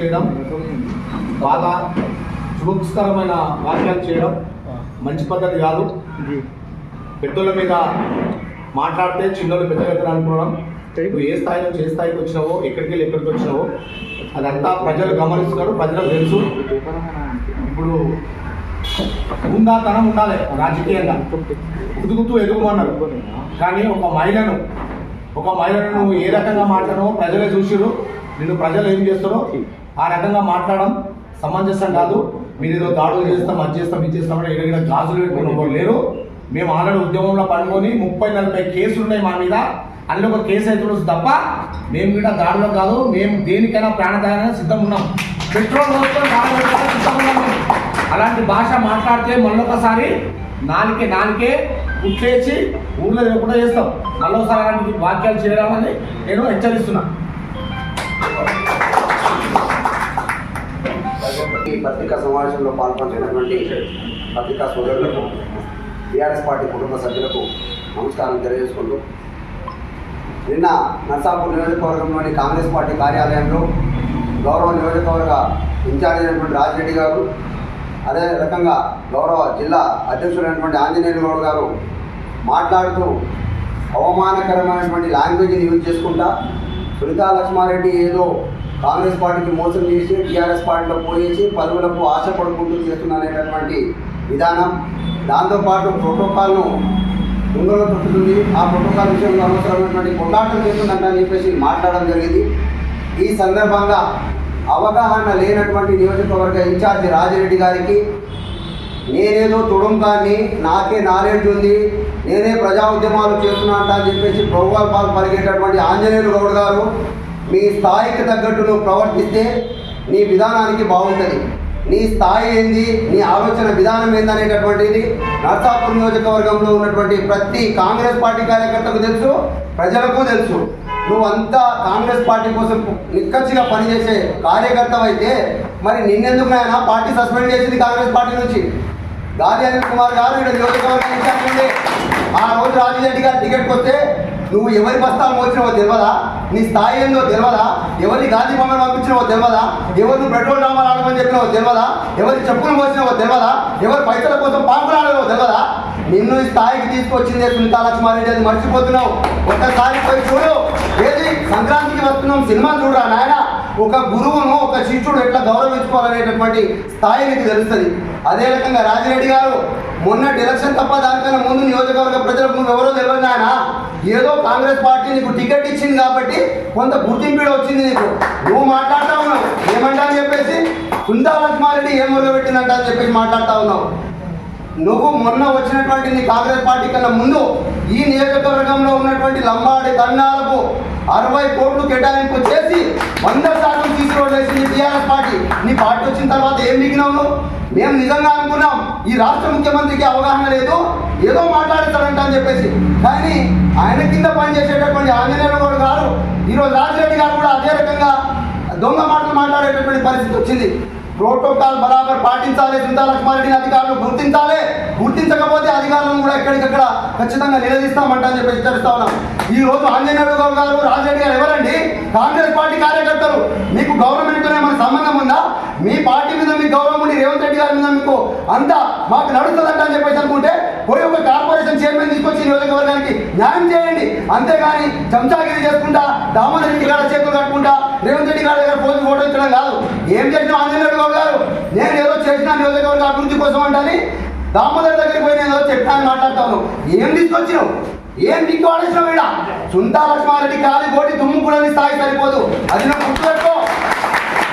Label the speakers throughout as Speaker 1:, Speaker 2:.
Speaker 1: చేయడం, బాగా చురుకుకరమైన వ్యాఖ్యలు చేయడం మంచి పద్ధతి కాదు. పెద్దల మీద మాట్లాడితే చిన్నోళ్ళు పెద్ద పెద్దలు అనుకోవడం, నువ్వు ఏ స్థాయి నుంచి ఏ స్థాయికి వచ్చినావో, ఎక్కడికి వెళ్ళి ఎక్కడికి వచ్చినావో అదంతా ప్రజలు గమనిస్తున్నారు, ప్రజలకు తెలుసు. ఇప్పుడు ఉందాతనం ఉండాలి రాజకీయంగా, కుదుగుతూ ఎదుగుమన్నారు. కానీ ఒక మహిళను నువ్వు ఏ రకంగా మాట్లాడో ప్రజలే చూసిరు. నిన్ను ప్రజలు ఏం చేస్తారో ఆ రకంగా మాట్లాడడం సమంజసం కాదు. మీరు ఏదో దాడులు చేస్తాం, అది చేస్తాం, ఇది చేస్తామని ఎక్కడికి గాజులు పెట్టుకున్న లేరు. మేము ఆల్రెడీ ఉద్యమంలో పడుకొని 30-40 కేసులు ఉన్నాయి మా మీద. అందులో ఒక కేసు అయితే తప్ప మేము కూడా దాడిలో కాదు. మేము దేనికైనా ప్రాణదాయన సిద్ధం ఉన్నాం. పెట్రోల్ పోసుకొని సిద్ధం ఉన్నాం. అలాంటి భాష మాట్లాడితే మళ్ళొకసారి నాలుకే కుట్లేసి ఊళ్ళో కూడా చేస్తాం. మళ్ళొకసారి అలాంటి వాక్యాలు చేయడామని నేను హెచ్చరిస్తున్నా.
Speaker 2: ఈ పత్రికా సమావేశంలో పాల్పంచినటువంటి పత్రికా సోదరులకు, టీఆర్ఎస్ పార్టీ కుటుంబ సభ్యులకు నమస్కారం తెలియజేసుకుంటూ, నిన్న నర్సాపూర్ నియోజకవర్గంలోని కాంగ్రెస్ పార్టీ కార్యాలయంలో గౌరవ నియోజకవర్గ ఇన్ఛార్జ్ అయినటువంటి రాజిరెడ్డి గారు, అదే రకంగా గౌరవ జిల్లా అధ్యక్షుడైనటువంటి ఆంజనేయులు గౌడ్ గారు మాట్లాడుతూ అవమానకరమైనటువంటి లాంగ్వేజ్ని యూజ్ చేసుకుంటా సునీతా లక్ష్మారెడ్డి ఏదో కాంగ్రెస్ పార్టీకి మోసం చేసి టీఆర్ఎస్ పార్టీలో పోయేసి పదవులకు ఆశపడుకుంటూ చేస్తున్నారనేటటువంటి విధానం, దాంతోపాటు ప్రోటోకాల్ను ముందులో తొక్కుతుంది, ఆ ప్రోటోకాల్ విషయంలో అనవసరమైనటువంటి కొట్లాటం చేస్తుందంటని చెప్పేసి మాట్లాడడం జరిగింది. ఈ సందర్భంగా అవగాహన లేనటువంటి నియోజకవర్గ ఇన్ఛార్జి రాజిరెడ్డి గారికి, నేనేదో తుడుంకాన్ని, నాకే నాలెడ్జ్ ఉంది, నేనే ప్రజా ఉద్యమాలు చేస్తున్నా అని చెప్పేసి ప్రగల్భాలు పలిగేటటువంటి ఆంజనేయులు గౌడ్ గారు, మీ స్థాయికి తగ్గట్టు నువ్వు ప్రవర్తిస్తే నీ విధానానికి బాగుంటుంది. నీ స్థాయి ఏంది, నీ ఆలోచన విధానం ఏందనేటటువంటిది నర్సాపూర్ నియోజకవర్గంలో ఉన్నటువంటి ప్రతి కాంగ్రెస్ పార్టీ కార్యకర్తకు తెలుసు, ప్రజలకు తెలుసు. నువ్వంతా కాంగ్రెస్ పార్టీ కోసం నిక్కచ్చిగా పనిచేసే కార్యకర్తవైతే మరి నిన్నెందుకు నాయన పార్టీ సస్పెండ్ చేసింది కాంగ్రెస్ పార్టీ నుంచి? గాలి అనిల్ కుమార్ గారు ఇక్కడ నియోజకవర్గం ఇన్ఛార్జ్ ఉండే ఆ రోజు రాజిరెడ్డి గారు టికెట్కి వస్తే నువ్వు ఎవరి బస్తాలు మోసినవో తెలియదా? నీ స్థాయి ఏందో తెలియదా? ఎవరిని గాంధీ బొమ్మను పంపించినవో తెలియదా? ఎవరిని పెట్రోల్ డామాలు ఆడమని చెప్పినవో తెలియదా? ఎవరి చెప్పులు మోసినవో తెలియదా? ఎవరి పైసల కోసం పాంపులు ఆడవో తెలియదా? నిన్ను ఈ స్థాయికి తీసుకొచ్చిందే సునీతా లక్ష్మారెడ్డి, అది మర్చిపోతున్నావు. ఒక్కసారి పోయి చూడు. ఏది సంక్రాంతికి వస్తున్నాం సినిమా చూడరా నాయన. ఒక గురువును, ఒక శిష్యుడు ఎట్లా గౌరవించుకోవాలనేటటువంటి స్థాయి నీకు తెలుస్తుంది. అదే రకంగా రాజిరెడ్డి గారు మొన్నటి ఎలక్షన్ తప్ప దానికన్నా ముందు నియోజకవర్గ ప్రజలకు నువ్వు ఎవరో తెలియదు ఆయన. ఏదో కాంగ్రెస్ పార్టీ నీకు టికెట్ ఇచ్చింది కాబట్టి కొంత గుర్తింపు వచ్చింది నీకు. నువ్వు మాట్లాడుతూ ఉన్నావు ఏమంటా అని చెప్పేసి, సునీతా లక్ష్మారెడ్డి ఏం మొదలుపెట్టిందంట అని చెప్పేసి మాట్లాడుతూ ఉన్నావు. నువ్వు మొన్న వచ్చినటువంటి నీ కాంగ్రెస్ పార్టీ కన్నా ముందు ఈ నియోజకవర్గంలో ఉన్నటువంటి లంబాడి దండాలకు 60 కోట్లు కేటాయింపు చేసి 100% తీసుకువెళ్ళేసింది టీఆర్ఎస్ పార్టీ. నీ పార్టీ వచ్చిన తర్వాత ఏం మిగిలినావు నువ్వు? మేము నిజంగా అనుకున్నాం ఈ రాష్ట్ర ముఖ్యమంత్రికి అవగాహన లేదు, ఏదో మాట్లాడతాడంట అని చెప్పేసి. కానీ ఆయన కింద పనిచేసేటటువంటి ఆంజనేయులు గౌడ్ గారు, ఈరోజు రాజిరెడ్డి గారు కూడా అదే రకంగా దొంగ మాటలు మాట్లాడేటటువంటి పరిస్థితి వచ్చింది. ప్రోటోకాల్ బరాబర్ పాటించాలి, సునీతా లక్ష్మారెడ్డిని అధికారులు గుర్తించాలి, గుర్తించకపోతే అధికారులను కూడా ఎక్కడికక్కడ ఖచ్చితంగా నిలదీస్తామంటని చెప్పి హెచ్చరిస్తా ఉన్నాం. ఈ రోజు ఆంజనేయులు గౌడ్ గారు, రాజిరెడ్డి గారు ఎవరండి? కాంగ్రెస్ పార్టీ కార్యకర్తలు. మీకు గవర్నమెంట్తోనే మన సంబంధం ఉందా? మీ పార్టీ మీద మీకు గౌరవం ఉండి రేవంత్ రెడ్డి గారి మీద మీకు అంతా మాకు నడుస్తుందంట అని చెప్పేసి అనుకుంటే పోయి ఒక కార్పొరేషన్ చైర్మన్ తీసుకొచ్చి నియోజకవర్గానికి న్యాయం చేయండి. అంతేగాని చంచాగిరి చేసుకుంటా, దామోదర్ రెడ్డి గారి చేతులు కట్టుకుంటా, రేవంత్ రెడ్డి గారి దగ్గర పోజు ఫోటో ఇచ్చడం కాదు. ఏం చేసిన ఆంజనేయులు గౌడ్ గారు? నేను ఏదో చేసిన నియోజకవర్గ అభివృద్ధి కోసం అంటాని దామోదర్ దగ్గరికి పోయి నేను ఏదో చెప్తాను మాట్లాడతాను. ఏం తీసుకొచ్చినావు? ఏం దిక్కు ఆడేసినావు? వీడ సునీతా లక్ష్మారెడ్డి కాలి కోటి దుమ్ము కూడా స్థాయి సరిపోదు. అది నాకు గుర్తుపెట్టుకో.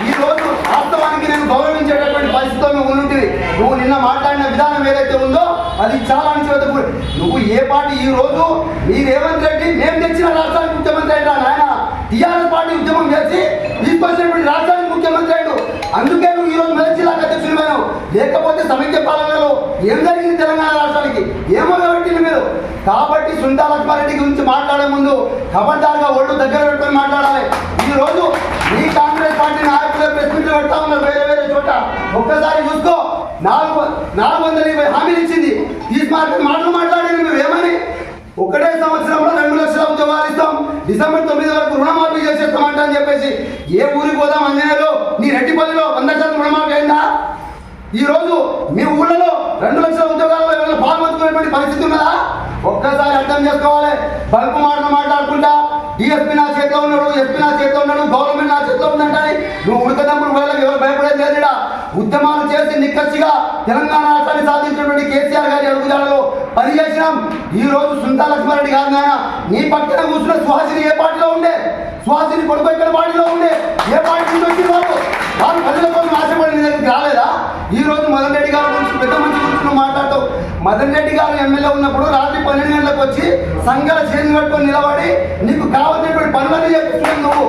Speaker 2: ఈ రోజు వాస్తవానికి నేను గౌరవించేటటువంటి పరిస్థితుల్లో ఉండుంటుంది. నువ్వు నిన్న మాట్లాడిన విధానం ఏదైతే ఉందో అది చాలా అనిచేత. నువ్వు ఏ పార్టీ? ఈ రోజు మీ రేవంత్ రెడ్డి మేము తెచ్చిన రాష్ట్రానికి ముఖ్యమంత్రి అయినా నాయన టీఆర్ఎస్ పార్టీ ఉద్యమం చేసి తీసుకొచ్చినటువంటి రాష్ట్రానికి ముఖ్యమంత్రి అయ్యాడు. అందుకే నువ్వు ఈ రోజు మెదక్ జిల్లాకు అధ్యక్షుడిపోయావు. లేకపోతే సమైక్య పాలనలో ఏం జరిగింది తెలంగాణ రాష్ట్రానికి? ఏమో పెట్టింది మీరు. కాబట్టి సునీతా లక్ష్మారెడ్డి గురించి మాట్లాడే ముందు ఖబర్దారుగా ఒళ్ళు దగ్గర పెట్టుకొని మాట్లాడాలి. ఈ రోజు ఈ కాంగ్రెస్ పార్టీ నాయకులు ప్రెస్ మీట్లు పెడతా ఉన్నారు వేరే వేరే చోట. ఒక్కసారి చూసుకో, 420 హామీలు ఇచ్చింది. తీసుమార్కెట్ మాటలు మాట్లాడేది మీరు ఏమని? ఒకటే సంవత్సరంలో 2 లక్షల ఉద్యోగాలు
Speaker 3: రూపాయలు ఇస్తాం, డిసెంబర్ 9 వరకు రుణమాఫీ చేసేస్తామంట అని చెప్పేసి ఏ ఊరికి పోదాం అంజనేయులు? నీ రెడ్డిపల్లిలో 100% రుణమాఫీ అయిందా? ఈ రోజు మీ ఊళ్ళలో 2 లక్షల ఉద్యోగాల్లో ఎవరైనా పాల్పంచుకునేటువంటి పరిస్థితి ఉన్నదా? ఒక్కసారి అర్థం చేసుకోవాలి. బల్బు మాటలు మాట్లాడుకుంటా డిఎస్పీ నా చేతిలో ఉన్నాడు, ఎస్పీ నా చేతిలో ఉన్నాడు, గవర్నమెంట్ నా చేతిలో ఉందంటే నువ్వు ఉడకదప్పుడు వాళ్ళకి ఎవరు భయపడేది లేదా? ఉద్యమాలు చేసి నిక్కచ్చిగా తెలంగాణ రాష్ట్రాన్ని సాధించినటువంటి కేసీఆర్ గారి అడుగుజాడలో పనిచేసినాం. ఈ రోజు సుంతా లక్ష్మారెడ్డి గారు నాయన నీ పక్కన కూర్చున్న సుహాసిని ఏ పార్టీలో ఉండే? సుహాసిని కొడుకు ఇక్కడ పార్టీలో ఉండే ఏ పార్టీ నుంచి వచ్చి వాళ్ళు ప్రజల కోసం ఆశపడి నీ దగ్గరికి రాలేదా? ఈ రోజు మదన్ రెడ్డి గారి గురించి పెద్ద మంచి గురించి నువ్వు మాట్లాడతావు. మదన్ రెడ్డి గారు ఎమ్మెల్యే ఉన్నప్పుడు రాత్రి 12 గంటలకు వచ్చి సంఘాల చేతులు కట్టుకొని నిలబడి నీకు కావాల్సినటువంటి పనులన్నీ చేస్తున్నావు. నువ్వు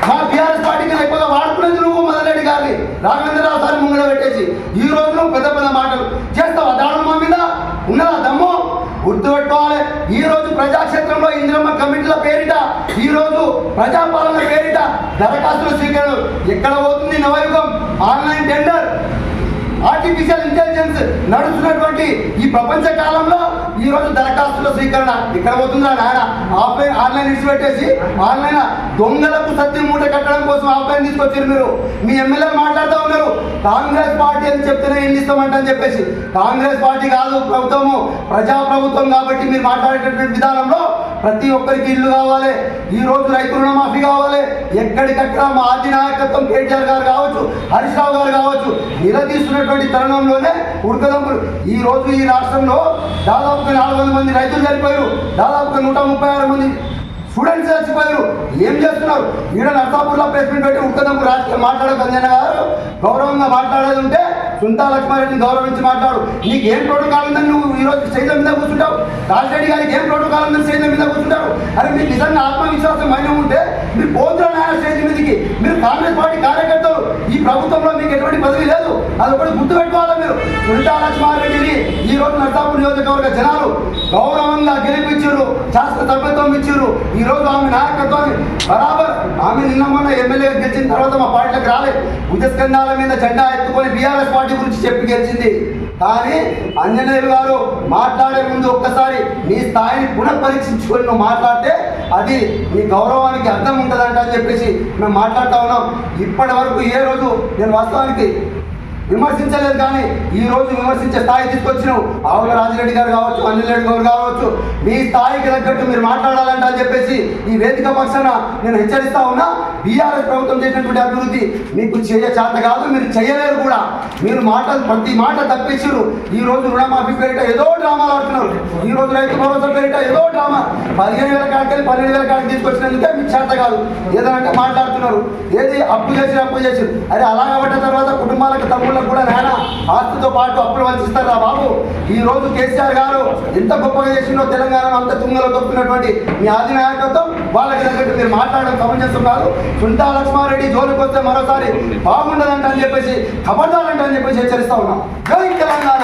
Speaker 3: మా టీఆర్ఎస్ పార్టీకి ఎక్కువగా వాడుకునేది నువ్వు మదన్ రెడ్డి గారిని రాఘవేంద్రరావు సార్ ముంగడ పెట్టేసి ఈ రోజు నువ్వు పెద్ద పెద్ద మాటలు చేస్తావా? దాడులు మా మీద ఉన్నదా దమ్ము? గుర్తుపెట్టుకోవాలి. ఈ రోజు ప్రజాక్షేత్రంలో ఇందిరమ్మ కమిటీల పేరిట, ఈ రోజు ప్రజాపాలన పేరిట దరఖాస్తుల స్వీకరణ ఎక్కడ పోతుంది? నవయుగం ఆన్లైన్ టెండర్, ఆర్టిఫిషియల్ ఇంటెలిజెన్స్ నడుస్తున్నటువంటి ఈ ప్రపంచ కాలంలో ఈ రోజు దరఖాస్తుల స్వీకరణ ఇక్కడ పోతుందా నాయన? ఆన్లైన్ ఇచ్చిపెట్టేసి ఆన్లైన్ దొంగలకు సత్యం మూట కట్టడం కోసం ఆఫ్లైన్ తీసుకొచ్చారు మీరు. మీ ఎమ్మెల్యేలు మాట్లాడుతూ ఉన్నారు కాంగ్రెస్ పార్టీ అని చెప్తేనే ఇల్లు ఇస్తామంటని చెప్పేసి. కాంగ్రెస్ పార్టీ కాదు, ప్రభుత్వము ప్రజాప్రభుత్వం కాబట్టి మీరు మాట్లాడేటటువంటి విధానంలో ప్రతి ఒక్కరికి ఇల్లు కావాలి. ఈ రోజు రైతు రుణమాఫీ కావాలి. ఎక్కడికక్కడ మా ఆది నాయకత్వం కేటీఆర్ గారు కావచ్చు, హరీష్ రావు గారు కావచ్చు నిలదీస్తున్నటువంటి తరుణంలోనే ఉడకదంపులు. ఈ రోజు ఈ రాష్ట్రంలో దాదాపుగా 400 మంది రైతులు చనిపోయారు, దాదాపుగా 136 మంది స్టూడెంట్స్ చచ్చిపోయారు. ఏం చేస్తున్నారు? ఈడ నర్సాపూర్లో ప్లేస్మెంట్ పెట్టి ఉడకదంపు రాజకీయం మాట్లాడక అంజన్న గారు గౌరవంగా మాట్లాడేది ఉంటే సుంతా లక్ష్మారెడ్డిని గౌరవించి మాట్లాడు. నీకు ఏం ప్రోటోకాల్ ఉందని నువ్వు ఈ రోజు స్టేజ్ల మీద కూర్చుంటావు? రాజరెడ్డి గారికి ఏం ప్రోటోకాల్ ఉందని స్టేజ్ల మీద కూర్చుంటారు? అరే మీకు నిజంగా ఆత్మవిశ్వాసం మైన ఉంటే మీరు పోతున్న స్టేజ్ మీదకి. మీరు కాంగ్రెస్ పార్టీ కార్యకర్తలు, ఈ ప్రభుత్వంలో మీకు ఎటువంటి పదవి లేదు, అది ఒకటి గుర్తుపెట్టుకోవాలి. మీరు సుంతా లక్ష్మారెడ్డిని ఈ రోజు నర్సాపూర్ నియోజకవర్గ జనాలు గౌరవంగా గెలిపించారు, శాసన సభ్యత్వం ఇచ్చారు. ఈ రోజు ఆమె నాయకత్వాన్ని బరాబర్ ఆమె నిన్న మొన్న ఎమ్మెల్యే గెలిచిన తర్వాత మా పార్టీలకు రాలేదు. భుజస్కంధాల మీద జెండా ఎత్తుకొని బీఆర్ఎస్ పార్టీ గురించి చెప్పి గెలిచింది. కానీ అంజనేయులు గారు మాట్లాడే ముందు ఒక్కసారి నీ స్థాయిని పునఃపరీక్షించుకొని నువ్వు మాట్లాడితే అది నీ గౌరవానికి అర్థం ఉంటుందంట అని చెప్పేసి మేము మాట్లాడుతూ ఉన్నాం. ఇప్పటి వరకు ఏ రోజు నేను వాస్తవానికి విమర్శించలేదు, కానీ ఈ రోజు విమర్శించే స్థాయి తీసుకొచ్చినావు. ఆవుల రాజిరెడ్డి గారు కావచ్చు, అనిల్ రెడ్డి గారు కావచ్చు, మీ స్థాయికి తగ్గట్టు మీరు మాట్లాడాలంట అని చెప్పేసి ఈ వేదిక పక్షాన నేను హెచ్చరిస్తా ఉన్నా. బీఆర్ఎస్ ప్రభుత్వం చేసినటువంటి అభివృద్ధి మీకు చేత కాదు, మీరు చేయలేరు కూడా. మీరు ప్రతి మాట తప్పించారు. ఈ రోజు రుణమాఫీ పేరిట ఏదో డ్రామాలు ఆడుతున్నారు. ఈ రోజు రైతు భరోసా పేరిట ఏదో డ్రామా. 15,000 కాడికి 12,000 కాడికి తీసుకొచ్చినందుకే మీకు చేత కాదు, ఏదంటే మాట్లాడుతున్నారు. ఏది అప్పు చేసి అరే అలా పడ్డ తర్వాత కుటుంబాలకు తమ్ముళ్ళకు కూడా నాయన ఆస్తితో పాటు అప్పులు వంచిస్తారా బాబు? ఈ రోజు కేసీఆర్ గారు ఎంత గొప్పగా చేసిందో తెలంగాణలో అంత తుంగలో దొక్కుతున్నటువంటి మీ ఆది నాయకత్వం వాళ్ళకి తగ్గట్టు మీరు మాట్లాడడం సమంజసం కాదు. సుంతా లక్ష్మారెడ్డి జోలికి వస్తే మరోసారి బాగుండదంట అని చెప్పేసి, ఖబర్దారంట అని చెప్పేసి హెచ్చరిస్తా ఉన్నాం. జై తెలంగాణ.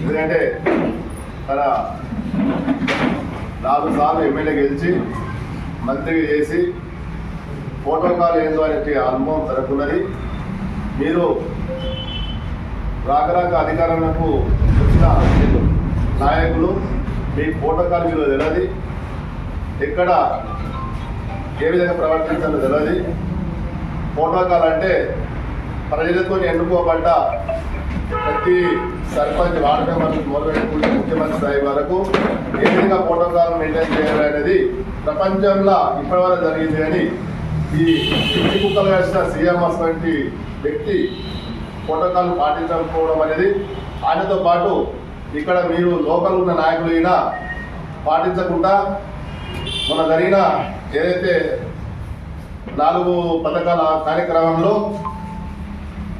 Speaker 4: ఎందుకంటే తన 4 సార్లు ఎమ్మెల్యే గెలిచి మంత్రిగా చేసి ప్రోటోకాల్ ఏందో అనే అనుభవం తనకున్నది. మీరు రాకరాక అధికారంలోకి వచ్చిన నాయకులు మీ ప్రోటోకాల్ విలువ తెలియదు, ఎక్కడ ఏ విధంగా ప్రవర్తించాలో తెలియదు. ప్రోటోకాల్ అంటే ప్రజలతో ఎన్నుకోబడ్డ ప్రతి సర్పంచ్, వార్డు మెంబర్లు మొదలుపెట్టుకుంటే ముఖ్యమంత్రి స్థాయి వరకు ఏ విధంగా ప్రోటోకాల్ మెయింటైన్ చేయాలి అనేది ప్రపంచంలో ఇప్పటివరకు జరిగింది. అని ఈ ఇంటి కుక్కలు వేసిన సీఎంఎస్ వంటి వ్యక్తి ప్రోటోకాల్ పాటించకపోవడం అనేది, ఆయనతో పాటు ఇక్కడ మీరు లోకల్ ఉన్న నాయకులు అయినా పాటించకుండా మన జరిగిన ఏదైతే 4 పథకాల కార్యక్రమంలో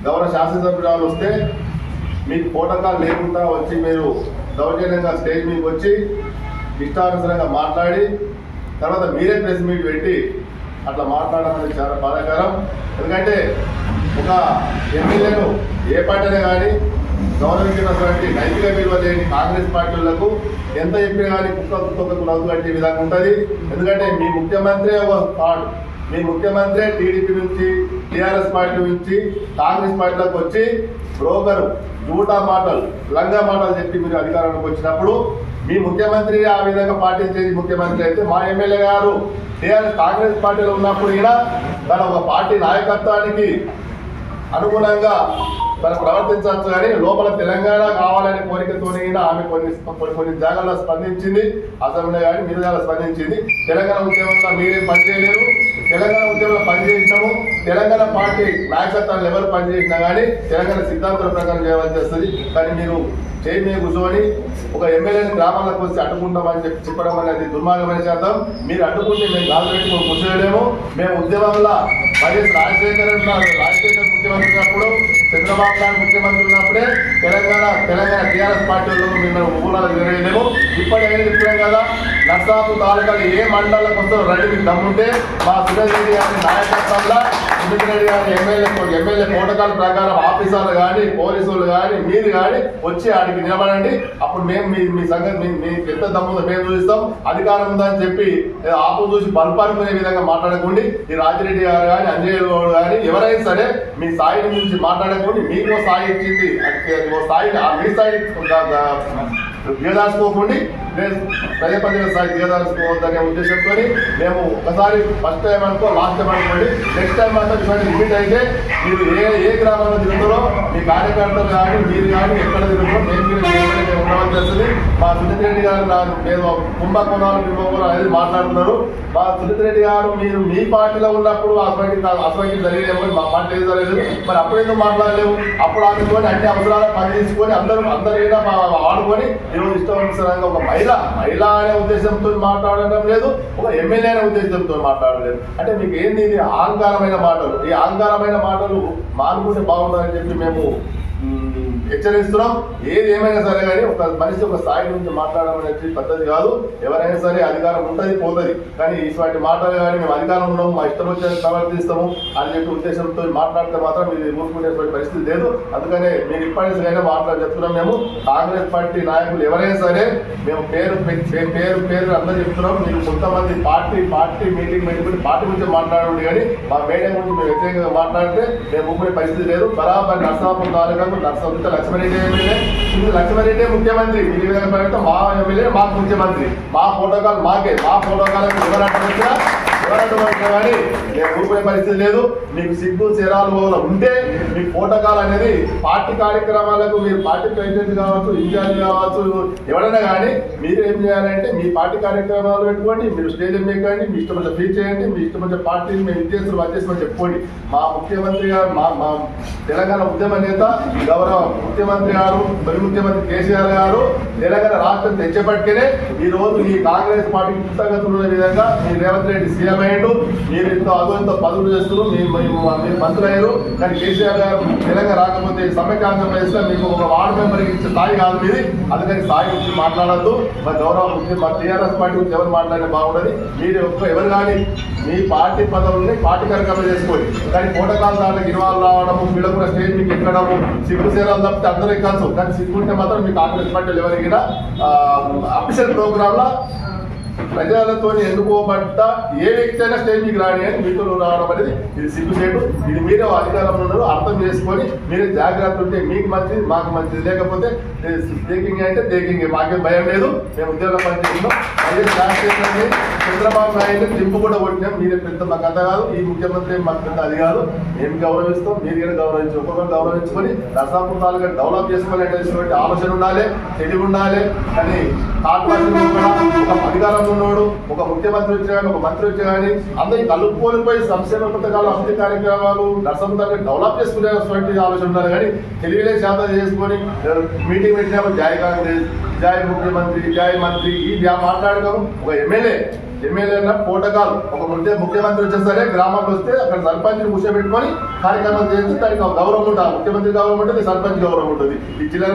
Speaker 4: గౌరవ శాసనసభ్యురాలు వస్తే మీకు ప్రోటోకాల్ లేకుండా వచ్చి మీరు దౌర్జన్యంగా స్టేజ్ మీకు వచ్చి ఇష్టానుసారంగా మాట్లాడి తర్వాత మీరే ప్రెస్ మీట్ పెట్టి అట్లా మాట్లాడడం అనేది చాలా బాధాకరం. ఎందుకంటే ఒక ఎమ్మెల్యేను ఏ పార్టీనే కానీ గౌరవించినటువంటి నైతిక విలువ లేని కాంగ్రెస్ పార్టీలకు ఎంత చెప్పినా కానీ కుక్కకు నవ్వు కట్టే విధంగా ఉంటుంది. ఎందుకంటే మీ ముఖ్యమంత్రి ఒక థాట్, మీ ముఖ్యమంత్రి టీడీపీ నుంచి టీఆర్ఎస్ పార్టీ నుంచి కాంగ్రెస్ పార్టీలకు వచ్చి బ్రోకరు జూటా మాటలు లంగా మాటలు చెప్పి మీరు అధికారంలోకి వచ్చినప్పుడు మీ ముఖ్యమంత్రి ఆ విధంగా పార్టీ చేసి ముఖ్యమంత్రి అయితే మా ఎమ్మెల్యే గారు టీఆర్ఎస్ కాంగ్రెస్ పార్టీలో ఉన్నప్పుడు కూడా తన ఒక పార్టీ నాయకత్వానికి అనుగుణంగా తను ప్రవర్తించవచ్చు కానీ లోపల తెలంగాణ కావాలనే కోరికతో ఆమె కొన్ని జాగాల్లో స్పందించింది, అసెంబ్లీ కానీ మీరు జాగాలో స్పందించింది. తెలంగాణ ఉద్యమంలో మీరేం పనిచేయలేరు, తెలంగాణ ఉద్యమంలో పనిచేసినాము. తెలంగాణ పార్టీ నాయకత్వాలు ఎవరు పనిచేసినా కానీ తెలంగాణ సిద్ధాంతాల ప్రకారం చేయవలసి వస్తుంది. కానీ మీరు చేయి మీద కూర్చొని ఒక ఎమ్మెల్యేని గ్రామాలకు వచ్చి అడ్డుకుంటామని చెప్పడం అనేది దుర్మార్గమైన చేద్దాం. మీరు అడ్డుకుంటే మేము గాలి పెట్టుకుని కూర్చోలేము. మేము ఉద్యమంలో వైఎస్ రాజశేఖర్ ముఖ్యమంత్రి ఉన్నప్పుడు, చంద్రబాబు నాయుడు ముఖ్యమంత్రి ఉన్నప్పుడే తెలంగాణ టీఆర్ఎస్ పార్టీ మేము ఊళ్ళలో తిరగలేము. ఇప్పటికైనా చెప్తున్నాం కదా, నర్సాపూర్ తాలూకాలు ఏ మండలం కోసం రండి, మీకు దమ్ముంటే మా సురేష్ రెడ్డి గారి నాయకత్వంలో సురేష్ రెడ్డి గారి ఎమ్మెల్యే ప్రోటోకాల్ ప్రకారం ఆఫీసర్లు కానీ పోలీసులు కానీ మీరు కానీ వచ్చి ఆడికి నిలబడండి. అప్పుడు మేము మీ సంగతి మీకు ఎంత దమ్ముందో మేము చూపిస్తాం. అధికారం ఉందని చెప్పి ఆపు చూసి బల్పానుకునే విధంగా మాట్లాడకండి. ఈ రాజిరెడ్డి గారు కానీ అంజయ్య గౌడ్ కానీ ఎవరైనా సరే మీ స్థాయి నుంచి మాట్లాడకండి. మీకు స్థాయి ఇచ్చింది స్థాయి మీ స్థాయి దిగదార్చుకోకండి. నేను ప్రజాప్రతినిధుల స్థాయి దిగదార్చుకోవద్దనే ఉద్దేశంతో మేము ఒకసారి ఫస్ట్ టైం అనుకో లాస్ట్ టైం అనుకోండి, నెక్స్ట్ టైం మాత్రం ఇటువంటి రిపీట్ అయితే మీరు ఏ గ్రామంలో తిరుగుతారో మీ కార్యకర్తలు కానీ మీరు కానీ ఎక్కడ తిరుగుతారో మేము ఉండవలసి వస్తుంది. మా సునీత్ రెడ్డి గారు నేను కుంభకోణాలు అనేది మాట్లాడుతున్నారు. మా సునీత్ రెడ్డి గారు మీరు మీ పార్టీలో ఉన్నప్పుడు అసలు జరిగేమో మా పార్టీ ఏం జరగలేదు, మరి అప్పుడేందుకు మాట్లాడలేవు? అప్పుడు ఆడుకొని అన్ని అవసరాలు పని తీసుకొని అందరూ ఆడుకొని ఈరోజు ఇష్టం ఒక మహిళ అనే ఉద్దేశంతో మాట్లాడడం లేదు, ఒక ఎమ్మెల్యే అనే ఉద్దేశంతో మాట్లాడలేదు. అంటే మీకు ఏంది ఇది అహంకారమైన మాటలు. ఈ అహంకారమైన మాటలు మానుకుంటే బాగుంటుందని చెప్పి మేము హెచ్చరిస్తున్నాం. ఏది ఏమైనా సరే కానీ ఒక మనిషి ఒక స్థాయి నుంచి మాట్లాడడం అనేది పద్ధతి కాదు. ఎవరైనా సరే అధికారం ఉంటుంది పోతుంది, కానీ ఇటువంటి మాటలు కానీ మేము అధికారం ఉన్నాము మా ఇష్టం వచ్చే ప్రవర్తిస్తాము అని చెప్పి ఉద్దేశంతో మాట్లాడితే మాత్రం మీరు ఊరుకునేటువంటి పరిస్థితి లేదు. అందుకనే మీరు ఇప్పటికైనా చెప్తున్నాం. మేము కాంగ్రెస్ పార్టీ నాయకులు ఎవరైనా సరే మేము పేరు అందరూ చెప్తున్నాం. మీరు కొంతమంది పార్టీ మీటింగ్ పెట్టుకుని పార్టీ గురించి మాట్లాడండి, కానీ మా మేడం గురించి మేము వ్యతిరేకంగా మాట్లాడితే మేము ఊరుకునే పరిస్థితి లేదు. బరాబర్ నర్సాపూర్ తాలూకాకు లక్ష్మారెడ్డి ఎమ్మెల్యే లక్ష్మారెడ్డి ముఖ్యమంత్రి, ఈ విధంగా మా ఎమ్మెల్యే మాకు ముఖ్యమంత్రి. మా ప్రోటోకాల్ మాకే, మా ప్రోటోకాల్కి ఎవరంటే కానీ నేను ఊరుకునే పరిస్థితి లేదు. మీకు సిగ్గు చీరాలు ఉంటే మీ ప్రోటోకాల్ అనేది పార్టీ కార్యక్రమాలకు మీరు పార్టీ ప్రెసిడెంట్ కావచ్చు, ఇన్ఛార్జ్ కావచ్చు, ఎవరైనా కానీ మీరు ఏం చేయాలంటే మీ పార్టీ కార్యక్రమాలు పెట్టుకోండి, మీరు స్టేజ్ ఎక్కండి, మీ ఇష్టం వచ్చే ఫీల్ చేయండి, మీ ఇష్టం వచ్చే పార్టీని మేము వచ్చేసి చెప్పుకోండి. మా ముఖ్యమంత్రి గారు మా తెలంగాణ ఉద్యమ నేత గౌరవ ముఖ్యమంత్రి గారు తొలి ముఖ్యమంత్రి కేసీఆర్ గారు తెలంగాణ రాష్ట్రం తెచ్చేపట్టుకునే ఈ రోజు ఈ కాంగ్రెస్ పార్టీ కృతజ్ఞతలు ఉన్న విధంగా మీ రేవంత్ రెడ్డి సీఎం అయ్యాడు. మీరు ఇంత పదవులు చేస్తున్నారు, మీరు మంత్రులయ్యారు. కానీ కేసీఆర్ గారు తెలంగాణ రాకపోతే సమైక్యాంధ్ర ప్రదేశ్లో మీకు ఒక వార్డు మెంబర్కి ఇచ్చే స్థాయి కాదు మీది. అందుకని స్థాయి గురించి మాట్లాడద్దు. మా గౌరవ మా టీఆర్ఎస్ పార్టీ గురించి ఎవరు మాట్లాడినా బాగుంటుంది. మీరు ఎవరు కానీ మీ పార్టీ పదవుల్ని పార్టీ కార్యక్రమాలు చేసుకోండి, కానీ ప్రోటోకాల్ దాంట్లో ఇన్వాల్వ్ రావడము, వీళ్ళకు స్టేజ్ మీకు ఎక్కడము, సిగ్గు సేరాలు తప్పితే అందరూ ఎక్కాల్సి. కానీ సిగ్గుంటే మాత్రం మీ కాంగ్రెస్ పార్టీలు ఎవరికి అఫీషియల్ ప్రోగ్రామ్ లా ప్రజలతో ఎన్నుకోబడ్డ ఏ వ్యక్తి అయినా స్టేజ్ మీకు రాని అని మీతో రావడం అనేది ఇది సిగ్గుచేటు. ఇది మీరే అధికారంలో ఉన్నారు, అర్థం చేసుకొని మీరే జాగ్రత్త ఉంటే మీకు మంచిది, మాకు మంచిది. లేకపోతే టేకింగ్ అంటే టేకింగ్, మాకేం భయం లేదు. మేము ఉద్యోగం పనిచేస్తున్నాం. చంద్రబాబు నాయుడు దింపు కూడా కొట్టినాం. మీరే పెద్ద మాకు అంత కాదు, ఈ ముఖ్యమంత్రి మాకు పెద్ద అది కాదు. మేము గౌరవిస్తాం, మీరు కూడా గౌరవించి ఒక్కొక్కరు గౌరవించుకొని నర్సాపూర్ తాలూకా డెవలప్ చేసుకోవాలనేటువంటి ఆలోచన ఉండాలి, తెలివి ఉండాలి. కానీ కార్పొరేషన్ కూడా ఒక అధికారంలో ఉన్నోడు, ఒక ముఖ్యమంత్రి వచ్చే కానీ ఒక మంత్రి వచ్చే కానీ అందరికీ కలుపుకోనిపోయి సంక్షేమ పథకాలు అభివృద్ధి కార్యక్రమాలు నర్సాపూర్ తాలూకా డెవలప్ చేసుకునేటువంటి ఆలోచన ఉండాలి. కానీ తెలివిలే శాతం చేసుకొని మీటింగ్ పెట్టినప్పుడు జై కాంగ్రెస్, జై ముఖ్యమంత్రి, జై మంత్రి ఈ మాట్లాడడం. ఒక ఎమ్మెల్యే ప్రోటోకాల్ ఒక ముఖ్యమంత్రి వచ్చేసరే గ్రామంలో వస్తే అక్కడ సర్పంచ్ని కూర్చోబెట్టుకొని కార్యక్రమాలు చేస్తే దానికి గౌరవం ఉంటుంది. ముఖ్యమంత్రి గౌరవం ఉంటుంది, సర్పంచ్ గౌరవం ఉంటుంది. ఈ చిల్లర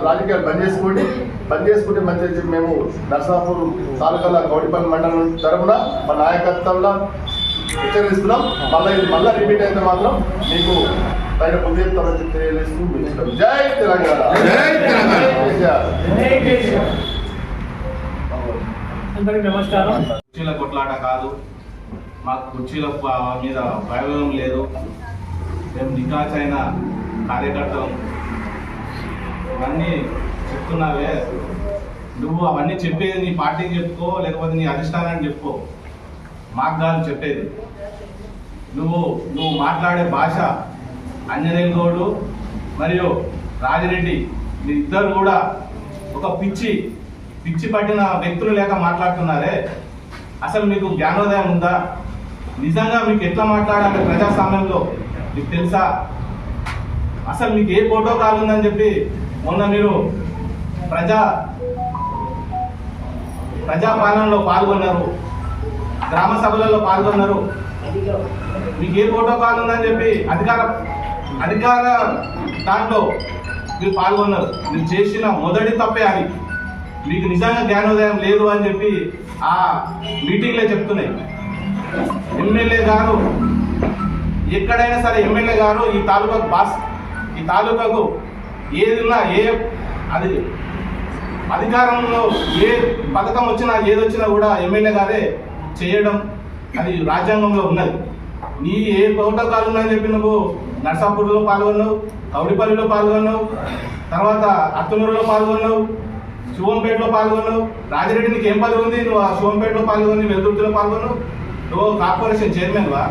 Speaker 4: రాజకీయాలు బంద్ చేసుకుంటే మంచిది. మేము నర్సాపూర్ తాలూకాల గౌడిపల్లి మండలం తరఫున మా నాయకత్వంలో హెచ్చరిస్తున్నాం. మళ్ళీ రిపీట్ అయితే మాత్రం మీకు పైన పొందేస్తామని తెలియజేస్తూ జై తెలంగాణ.
Speaker 5: అందరికీ నమస్కారం.
Speaker 6: కుర్చీల కొట్లాట కాదు, మాకు కుర్చీల మీద భయం లేదు. మేము నికాచైన కార్యకర్తలు. ఇవన్నీ చెప్తున్నావే, నువ్వు నువ్వు అవన్నీ చెప్పేది నీ పార్టీకి చెప్పుకో, లేకపోతే నీ అధిష్టానానికి చెప్పుకో. మాకు కాదు చెప్పేది. నువ్వు మాట్లాడే భాష అంజనేయులు గౌడ్ మరియు రాజిరెడ్డి ఇద్దరు కూడా ఒక పిచ్చి పట్టిన వ్యక్తులు లేక మాట్లాడుతున్నారే. అసలు మీకు జ్ఞానోదయం ఉందా? నిజంగా మీకు ఎట్లా మాట్లాడాలి ప్రజాస్వామ్యంలో మీకు తెలుసా? అసలు మీకు ఏ ప్రోటోకాల్ ఉందని చెప్పి మొన్న మీరు ప్రజాపాలనలో పాల్గొన్నారు, గ్రామ సభలలో పాల్గొన్నారు. మీకు ఏ ప్రోటోకాల్ ఉందని చెప్పి అధికార దాంట్లో మీరు పాల్గొన్నారు. మీరు చేసిన మొదటి తప్పే అది. మీకు నిజంగా జ్ఞానోదయం లేదు అని చెప్పి ఆ మీటింగ్లే చెప్తున్నాయి. ఎమ్మెల్యే గారు ఎక్కడైనా సరే ఎమ్మెల్యే గారు ఈ తాలూకాకు ఈ తాలూకాకు ఏదిన్నా అది అధికారంలో ఏ పథకం వచ్చినా ఏదొచ్చినా కూడా ఎమ్మెల్యే గారే చేయడం అది రాజ్యాంగంలో ఉన్నది. నీ ఏ ప్రోటోకాల్ ఉందని చెప్పి నువ్వు నర్సాపూర్లో పాల్గొన్నావు, కౌడిపల్లిలో పాల్గొన్నావు, తర్వాత అత్తనూరులో పాల్గొన్నావు, శివంపేటలో పాల్గొన్నావు. రాజిరెడ్డి నీకు ఏం పదవి ఉంది? నువ్వు ఆ శివంపేటలో పాల్గొని వెల్దుర్తిలో పాల్గొన్నావు. నువ్వు కార్పొరేషన్ చైర్మన్వా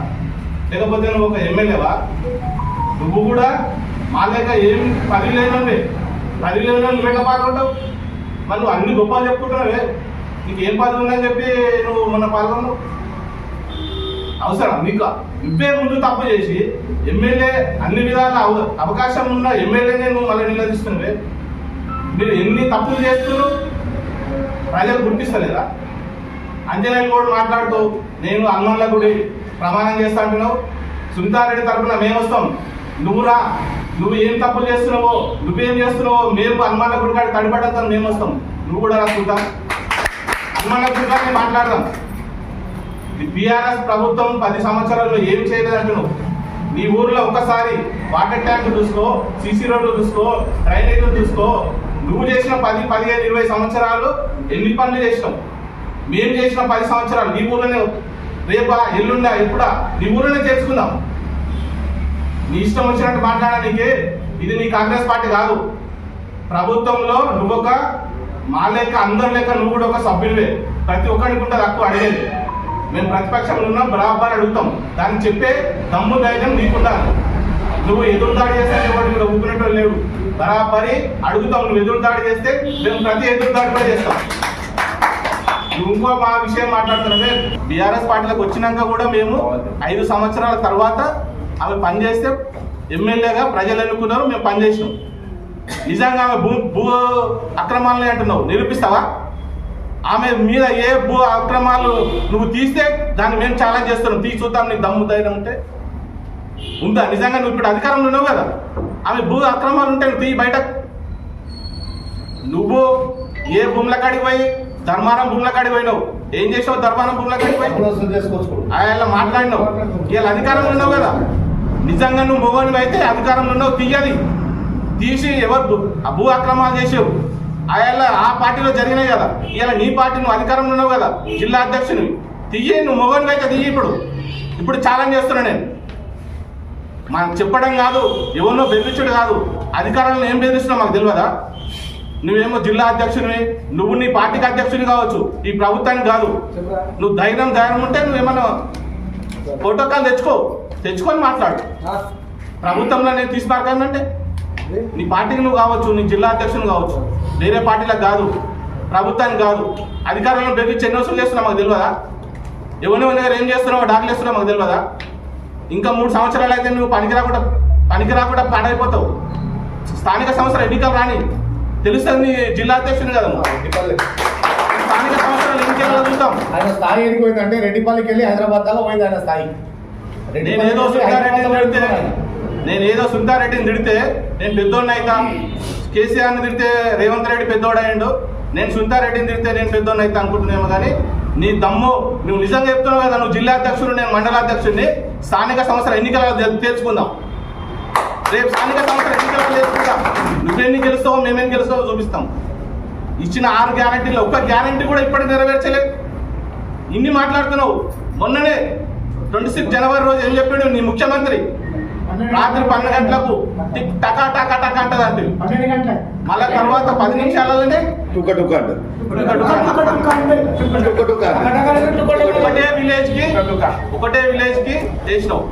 Speaker 6: లేకపోతే నువ్వు ఒక ఎమ్మెల్యేవా? నువ్వు కూడా మా లేక ఏం పదవి లేనవే, నువ్వు ఎట్లా పాల్గొంటావు? మరి నువ్వు అన్ని గొప్పలు చెప్పుకుంటున్నావే, నీకు ఏం పదవి ఉందని చెప్పి నువ్వు మొన్న పాల్గొన్నావు. అవసరం నీకు? నువ్వే ముందు తప్పు చేసి ఎమ్మెల్యే అన్ని విధాల అవకాశం ఉన్న ఎమ్మెల్యేనే నువ్వు మళ్ళీ నిలదీస్తున్నావే. మీరు ఎన్ని తప్పులు చేస్తున్నారు ప్రజలు గుర్తిస్తలేదా? అంజనేయులు కూడా మాట్లాడుతూ నేను హనుమాన్ల గుడి ప్రమాణం చేస్తా అంటున్నావు. సునీతారెడ్డి తరఫున మేము వస్తాం, నువ్వు ఏం తప్పులు చేస్తున్నావో, నువ్వేం చేస్తున్నావో మేము హనుమాన్ల గుడి కాడ తడిపడంతో మేము వస్తాం. నువ్వు కూడా రాసుకుంటాం, హనుమాన్ల గుడి కాడ మాట్లాడదాం. బీఆర్ఎస్ ప్రభుత్వం 10 సంవత్సరాల్లో ఏం చేయలేదంటున్నావు. నీ ఊర్లో ఒక్కసారి వాటర్ ట్యాంక్ చూసుకో, సీసీ రోడ్లు చూసుకో, డ్రైనేజీలు చూసుకో. నువ్వు చేసిన 10, 15, 20 సంవత్సరాలు ఎన్ని పనులు చేసినావు? మేము చేసిన 10 సంవత్సరాలు నీ ఊర్లోనే రేపా ఎల్లుండా ఎప్పుడా నీ ఊర్లోనే చేసుకుందాం. నీ ఇష్టం వచ్చినట్టు మాట్లాడడానికి ఇది నీ కాంగ్రెస్ పార్టీ కాదు. ప్రభుత్వంలో నువ్వొక మా లెక్క అందరి లెక్క నువ్వు కూడా ఒక సభ్యునివే. ప్రతి ఒక్కరికి ఉంటుంది హక్కు అడిగేది. మేము ప్రతిపక్షంలో ఉన్నాం, బరాబర్ అడుగుతాం. దాన్ని చెప్పే దమ్ము ధైర్యం నీకుండాలి. నువ్వు ఎదురుదాడి చేస్తే ఎవరు కూడా ఊపినట్టు లేవు. బరాబరి అడుగుతాం. నువ్వు ఎదురుదాడి చేస్తే మేము ప్రతి ఎదురుదాడి కూడా చేస్తాం. నువ్వు ఇంకో మా విషయం మాట్లాడుతున్నావే. బీఆర్ఎస్ పార్టీలకు వచ్చినాక కూడా మేము 5 సంవత్సరాల తర్వాత ఆమె పనిచేస్తే ఎమ్మెల్యేగా ప్రజలు ఎన్నుకున్నారు, మేము పనిచేసినాం. నిజంగా ఆమె భూ అక్రమాలని అంటున్నావు, నిరూపిస్తావా? ఆమె మీద ఏ భూ అక్రమాలు నువ్వు తీస్తే దాన్ని మేము ఛాలెంజ్ చేస్తున్నాం. తీసి చూద్దాం నీకు దమ్ము ధైర్యం ఉంటే ఉందా? నిజంగా నువ్వు ఇప్పుడు అధికారంలో ఉన్నావు కదా, ఆమె భూ అక్రమాలు ఉంటే నువ్వు తీయి బయట. నువ్వు ఏ భూముల కాడికి పోయి ధర్మారం భూముల కాడికి పోయినావు, ఏం చేసావు? ధర్మారం భూముల కాడికి పోయి ఆయన మాట్లాడినావు. ఇవాళ అధికారంలో ఉన్నావు కదా, నిజంగా నువ్వు మొగోనివి అయితే అధికారంలో ఉన్నావు, తీయాలి. తీసి ఎవరు ఆ భూ అక్రమాలు చేసావు ఆయన ఆ పార్టీలో జరిగినాయి కదా. ఇవాళ నీ పార్టీ నువ్వు అధికారంలో ఉన్నావు కదా, జిల్లా అధ్యక్షునివి, తీయి. నువ్వు మొగోనివి అయితే తీయి. ఇప్పుడు ఛాలెంజ్ చేస్తున్నా నేను. మనకు చెప్పడం కాదు, ఎవరినో బెదిరించడు కాదు. అధికారంలో ఏం బెదిరిస్తున్నావు మాకు తెలియదా? నువ్వేమో జిల్లా అధ్యక్షునివి, నువ్వు నీ పార్టీకి అధ్యక్షుని కావచ్చు, ఈ ప్రభుత్వానికి కాదు. నువ్వు ధైర్యం ఉంటే నువ్వేమన్నా ప్రోటోకాల్ తెచ్చుకొని మాట్లాడు. ప్రభుత్వంలో నేను తీసుకురాకంటే నీ పార్టీకి నువ్వు కావచ్చు, నీ జిల్లా అధ్యక్షుని కావచ్చు, వేరే పార్టీలకు కాదు, ప్రభుత్వానికి కాదు. అధికారంలో బెదిరించి ఎన్ని వసూలు చేస్తున్నావు మాకు తెలియదా? ఎవరి దగ్గర ఏం చేస్తున్నావు, డాక్లు చేస్తున్నావు మాకు తెలియదా? ఇంకా 3 సంవత్సరాలు అయితే నువ్వు పనికి రాకుండా పాడైపోతావు. స్థానిక సంస్థల ఎన్నికలు రాని తెలుస్తుంది. నీ జిల్లా అధ్యక్షుని కదా, స్థానిక సంస్థలు ఎన్నికలు చూద్దాం.
Speaker 1: ఆయన స్థాయి ఎన్నికైందంటే రెడ్డిపల్లికి వెళ్ళి హైదరాబాద్ దాకా పోయింది ఆయన స్థాయి.
Speaker 6: నేనేదో సునీతారెడ్డిని తిడితే నేను పెద్దోడిని అవుతా, కేసీఆర్ని తిడితే రేవంత్ రెడ్డి పెద్దోడు అయ్యిండు, నేను సునీతారెడ్డిని తిడితే నేను పెద్దోడిని అవుతా అనుకుంటున్నామో. కానీ నీ దమ్ము నువ్వు నిజంగా చెప్తున్నావు కదా, నువ్వు జిల్లా అధ్యక్షుడు, నేను మండలాధ్యక్షుడిని. స్థానిక సంస్థల ఎన్నికలు తెలుసుకుందాం. రేపు స్థానిక సంస్థల ఎన్నికలు తెలుసుకుందాం. నువ్వెన్ని గెలుస్తావో మేమేం గెలుస్తావో చూపిస్తాం. ఇచ్చిన 6 గ్యారంటీలో ఒక్క గ్యారంటీ కూడా ఇప్పటికి నెరవేర్చలేదు. ఇన్ని మాట్లాడుతున్నావు. మొన్ననే 26 జనవరి రోజు ఏం చెప్పాడు నీ ముఖ్యమంత్రి? రాత్రి 12 గంటలకు టకా టకా టకా అంటదంటే, మళ్ళా తర్వాత 10 నిమిషాలలోనే
Speaker 4: టుక్క టుక్క అంటారు.
Speaker 6: ఒకటే విలేజ్ కి చేసినావు.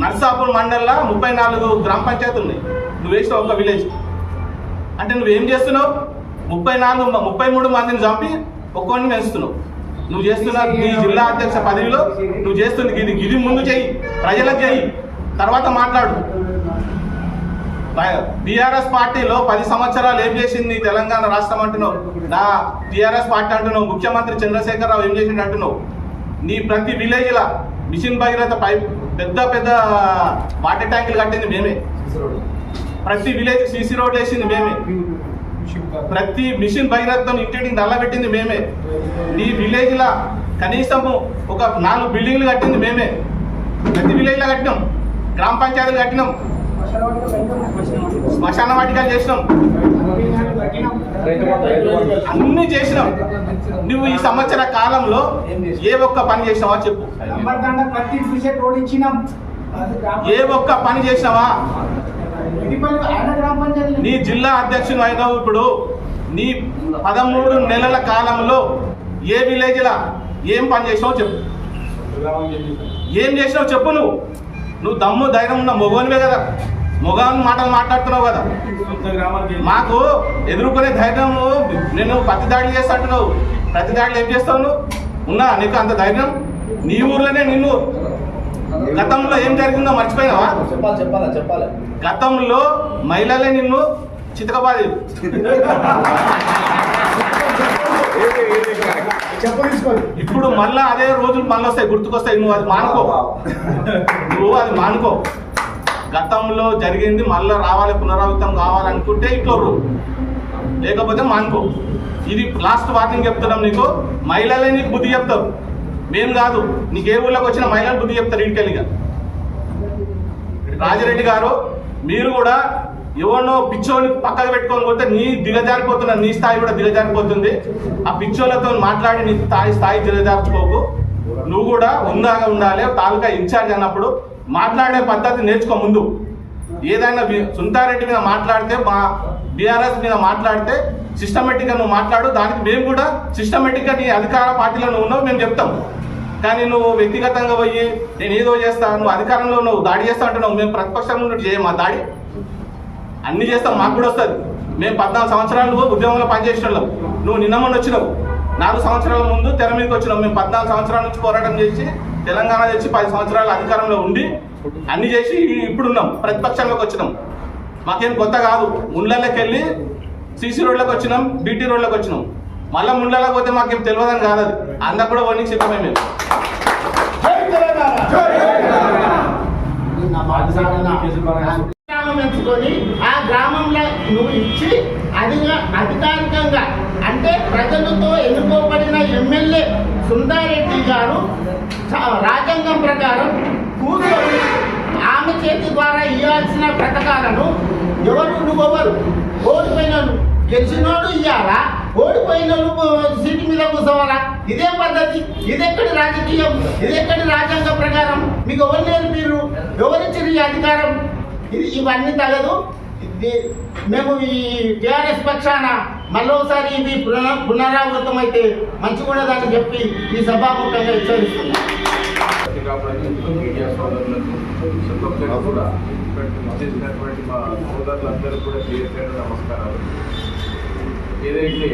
Speaker 6: నర్సాపూర్ మండలంలో 34 గ్రామ పంచాయతీలు ఉన్నాయి. నువ్వు వేసినావు ఒక విలేజ్. అంటే నువ్వేం చేస్తున్నావు? 33 మందిని చంపి ఒక్కొన్ని పెంచుతున్నావు. నువ్వు చేస్తున్న నీ జిల్లా అధ్యక్ష పదవిలో నువ్వు చేస్తున్న గిది ముందు చెయ్యి, ప్రజలకు చెయ్యి, తర్వాత మాట్లాడు. టీఆర్ఎస్ పార్టీలో 10 సంవత్సరాలు ఏం చేసింది తెలంగాణ రాష్ట్రం అంటున్నావు. నా టీఆర్ఎస్ పార్టీ అంటున్నావు. ముఖ్యమంత్రి చంద్రశేఖరరావు ఏం చేసిండు అంటున్నావు. నీ ప్రతి విలేజ్లో మిషన్ భగీరథ పైప్ పెద్ద పెద్ద వాటర్ ట్యాంకులు కట్టింది మేమే. ప్రతి విలేజ్ సీసీ రోడ్ వేసింది మేమే. ప్రతి మిషన్ భగీరథతో ఇంటింటికి నల్లబెట్టింది మేమే. నీ విలేజ్లో కనీసము ఒక 4 బిల్డింగ్లు కట్టింది మేమే. ప్రతి విలేజ్లో కట్టినాం. గ్రామ పంచాయతీలు కట్టినాం. శ్మశాన వాటికలు చేసినాం. అన్ని చేసినాం. నువ్వు ఈ సంవత్సర కాలంలో ఏ ఒక్క పని చేసినావా చెప్పు. ఏ ఒక్క పని చేసినావా? నీ జిల్లా అధ్యక్షుడు అయినావు. ఇప్పుడు నీ 13 నెలల కాలంలో ఏ విలేజ్లా ఏం పని చేసినావు చెప్పు. ఏం చేసినావు చెప్పు. నువ్వు దమ్ము ధైర్యం ఉన్న మొగోనివే కదా. మొగాన్ని మాటలు మాట్లాడుతున్నావు కదా. మాకు ఎదుర్కొనే ధైర్యం. నేను ప్రతి దాడులు చేస్తా అంటున్నావు. ప్రతి దాడులు ఏం చేస్తావు నువ్వు? ఉన్నా నీకు అంత ధైర్యం? నీ ఊర్లోనే నిన్ను గతంలో ఏం జరిగిందో మర్చిపోయినావా?
Speaker 1: చెప్పాలి.
Speaker 6: గతంలో మహిళలే నిన్ను చితకబాది. ఇప్పుడు మళ్ళా అదే రోజులు మళ్ళీ వస్తాయి, గుర్తుకొస్తాయి. నువ్వు అది మానుకో. గతంలో జరిగింది మళ్ళీ రావాలి, పునరావృతం కావాలనుకుంటే ఇట్లా లేకపోతే మానుకో. ఇది లాస్ట్ వార్నింగ్ చెప్తున్నాం నీకు. మహిళలే నీకు బుద్ధి చెప్తారు, మేము కాదు. నీకు ఏ ఊళ్ళోకి వచ్చిన మహిళలు బుద్ధి చెప్తారు ఇంటికెళ్ళిగా. రాజిరెడ్డి గారు, మీరు కూడా ఎవరినో పిచ్చోని పక్కకు పెట్టుకొని పోతే నీ దిగజారిపోతున్నా. నీ స్థాయి కూడా దిగజారిపోతుంది. ఆ పిచ్చోళ్ళతో మాట్లాడి నీ స్థాయి దిగజార్చుకోకు. నువ్వు కూడా ఉందాగా ఉండాలి. తాలూకా ఇన్ఛార్జ్ అన్నప్పుడు మాట్లాడే పద్ధతి నేర్చుకో. ముందు ఏదైనా సుంతారెడ్డి మీద మాట్లాడితే, మా బీఆర్ఎస్ మీద మాట్లాడితే సిస్టమేటిక్గా నువ్వు మాట్లాడు. దానికి మేము కూడా సిస్టమేటిక్గా నీ అధికార పార్టీలో నువ్వు ఉన్నావు మేము చెప్తాం. కానీ నువ్వు వ్యక్తిగతంగా పోయి నేను ఏదో చేస్తా, నువ్వు అధికారంలో నువ్వు దాడి చేస్తా అంటున్నావు. మేము ప్రతిపక్షంలో నుండి చేయమా దాడి? అన్ని చేస్తాం, మాకు కూడా వస్తుంది. మేము 14 సంవత్సరాలు ఉద్యమంలో పనిచేసిన వాళ్ళం. నువ్వు నిన్న మొన్న వచ్చినావు. 4 సంవత్సరాల ముందు తెర మీదకి వచ్చినావు. మేము 14 సంవత్సరాల నుంచి పోరాటం చేసి తెలంగాణ తెచ్చి 10 సంవత్సరాలు అధికారంలో ఉండి అన్ని చేసి ఇప్పుడున్నాం, ప్రతిపక్షంలోకి వచ్చినాం. మాకేం కొత్త కాదు. ముండ్లకి వెళ్ళి సీసీ రోడ్లకు వచ్చినాం, బీటీ రోడ్లకు వచ్చినాం. మళ్ళీ ముండ్లలోకి పోతే మాకేం తెలియదని కాదు. అది అందరు కూడా ఓనికి సిద్ధమే. మేము
Speaker 7: ఎంచుకొని ఆ గ్రామంలో నువ్వు ఇచ్చి అధికారికంగా అంటే ప్రజలతో ఎన్నుకోబడిన ఎమ్మెల్యే సుందారెడ్డి గారు రాజ్యాంగం ప్రకారం కూర్చొని ఆమె చేతి ద్వారా ఇవ్వాల్సిన పథకాలను నువ్వెవరు ఓడిపోయిన గెలిచినోడు ఇవ్వాలా, ఓడిపోయిన సీటు మీద కూర్చోవాలా? ఇదే పద్ధతి. ఇదెక్కడి రాజకీయం? ఇదెక్కడి రాజ్యాంగ ప్రకారం? మీకు ఎవరు నేర్పిరు? ఎవరిచ్చారు ఈ అధికారం? ఇవన్నీ తగదు. మేము ఈ టీఆర్ఎస్ పక్షాన మళ్ళోసారి ఇవి పునరావృతం అయితే మంచిగా దాన్ని చెప్పి ఈ సభాముఖంగా హెచ్చరిస్తున్నాం.
Speaker 8: మీడియా సోదరులకు కూడా చేసినటువంటి మా సోదరులందరూ కూడా పేరు నమస్కారాలు. ఏదైతే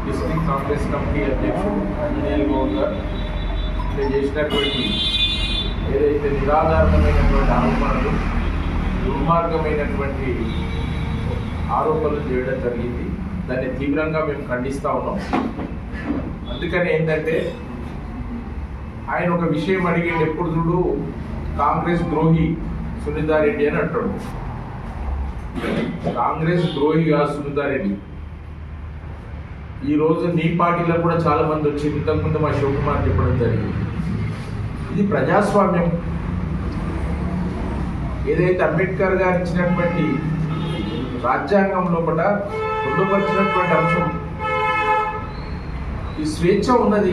Speaker 8: డిస్ట్రిక్ట్ కాంగ్రెస్ కమిటీ అధ్యక్షుడు అంజనేయులు గౌడ్ గారు చేసినటువంటి ఏదైతే నిరాధారణమైనటువంటి ఆరోపణలు, దుర్మార్గమైనటువంటి ఆరోపణలు చేయడం జరిగింది, దాన్ని తీవ్రంగా మేము ఖండిస్తూ ఉన్నాం. అందుకని ఏంటంటే ఆయన ఒక విషయం అడిగింది, ఎప్పుడు చూడు కాంగ్రెస్ ద్రోహి సునీతారెడ్డి అని అంటాడు. కాంగ్రెస్ ద్రోహిగా సునీతారెడ్డి ఈరోజు నీ పార్టీలో కూడా చాలా మంది వచ్చి ఇంతకుముందు మా శివకుమార్ చెప్పడం జరిగింది. ఇది ప్రజాస్వామ్యం. ఏదైతే అంబేద్కర్ గారు ఇచ్చినటువంటి రాజ్యాంగం లోపల పొందుపరిచినటువంటి అంశం ఈ స్వేచ్ఛ ఉన్నది.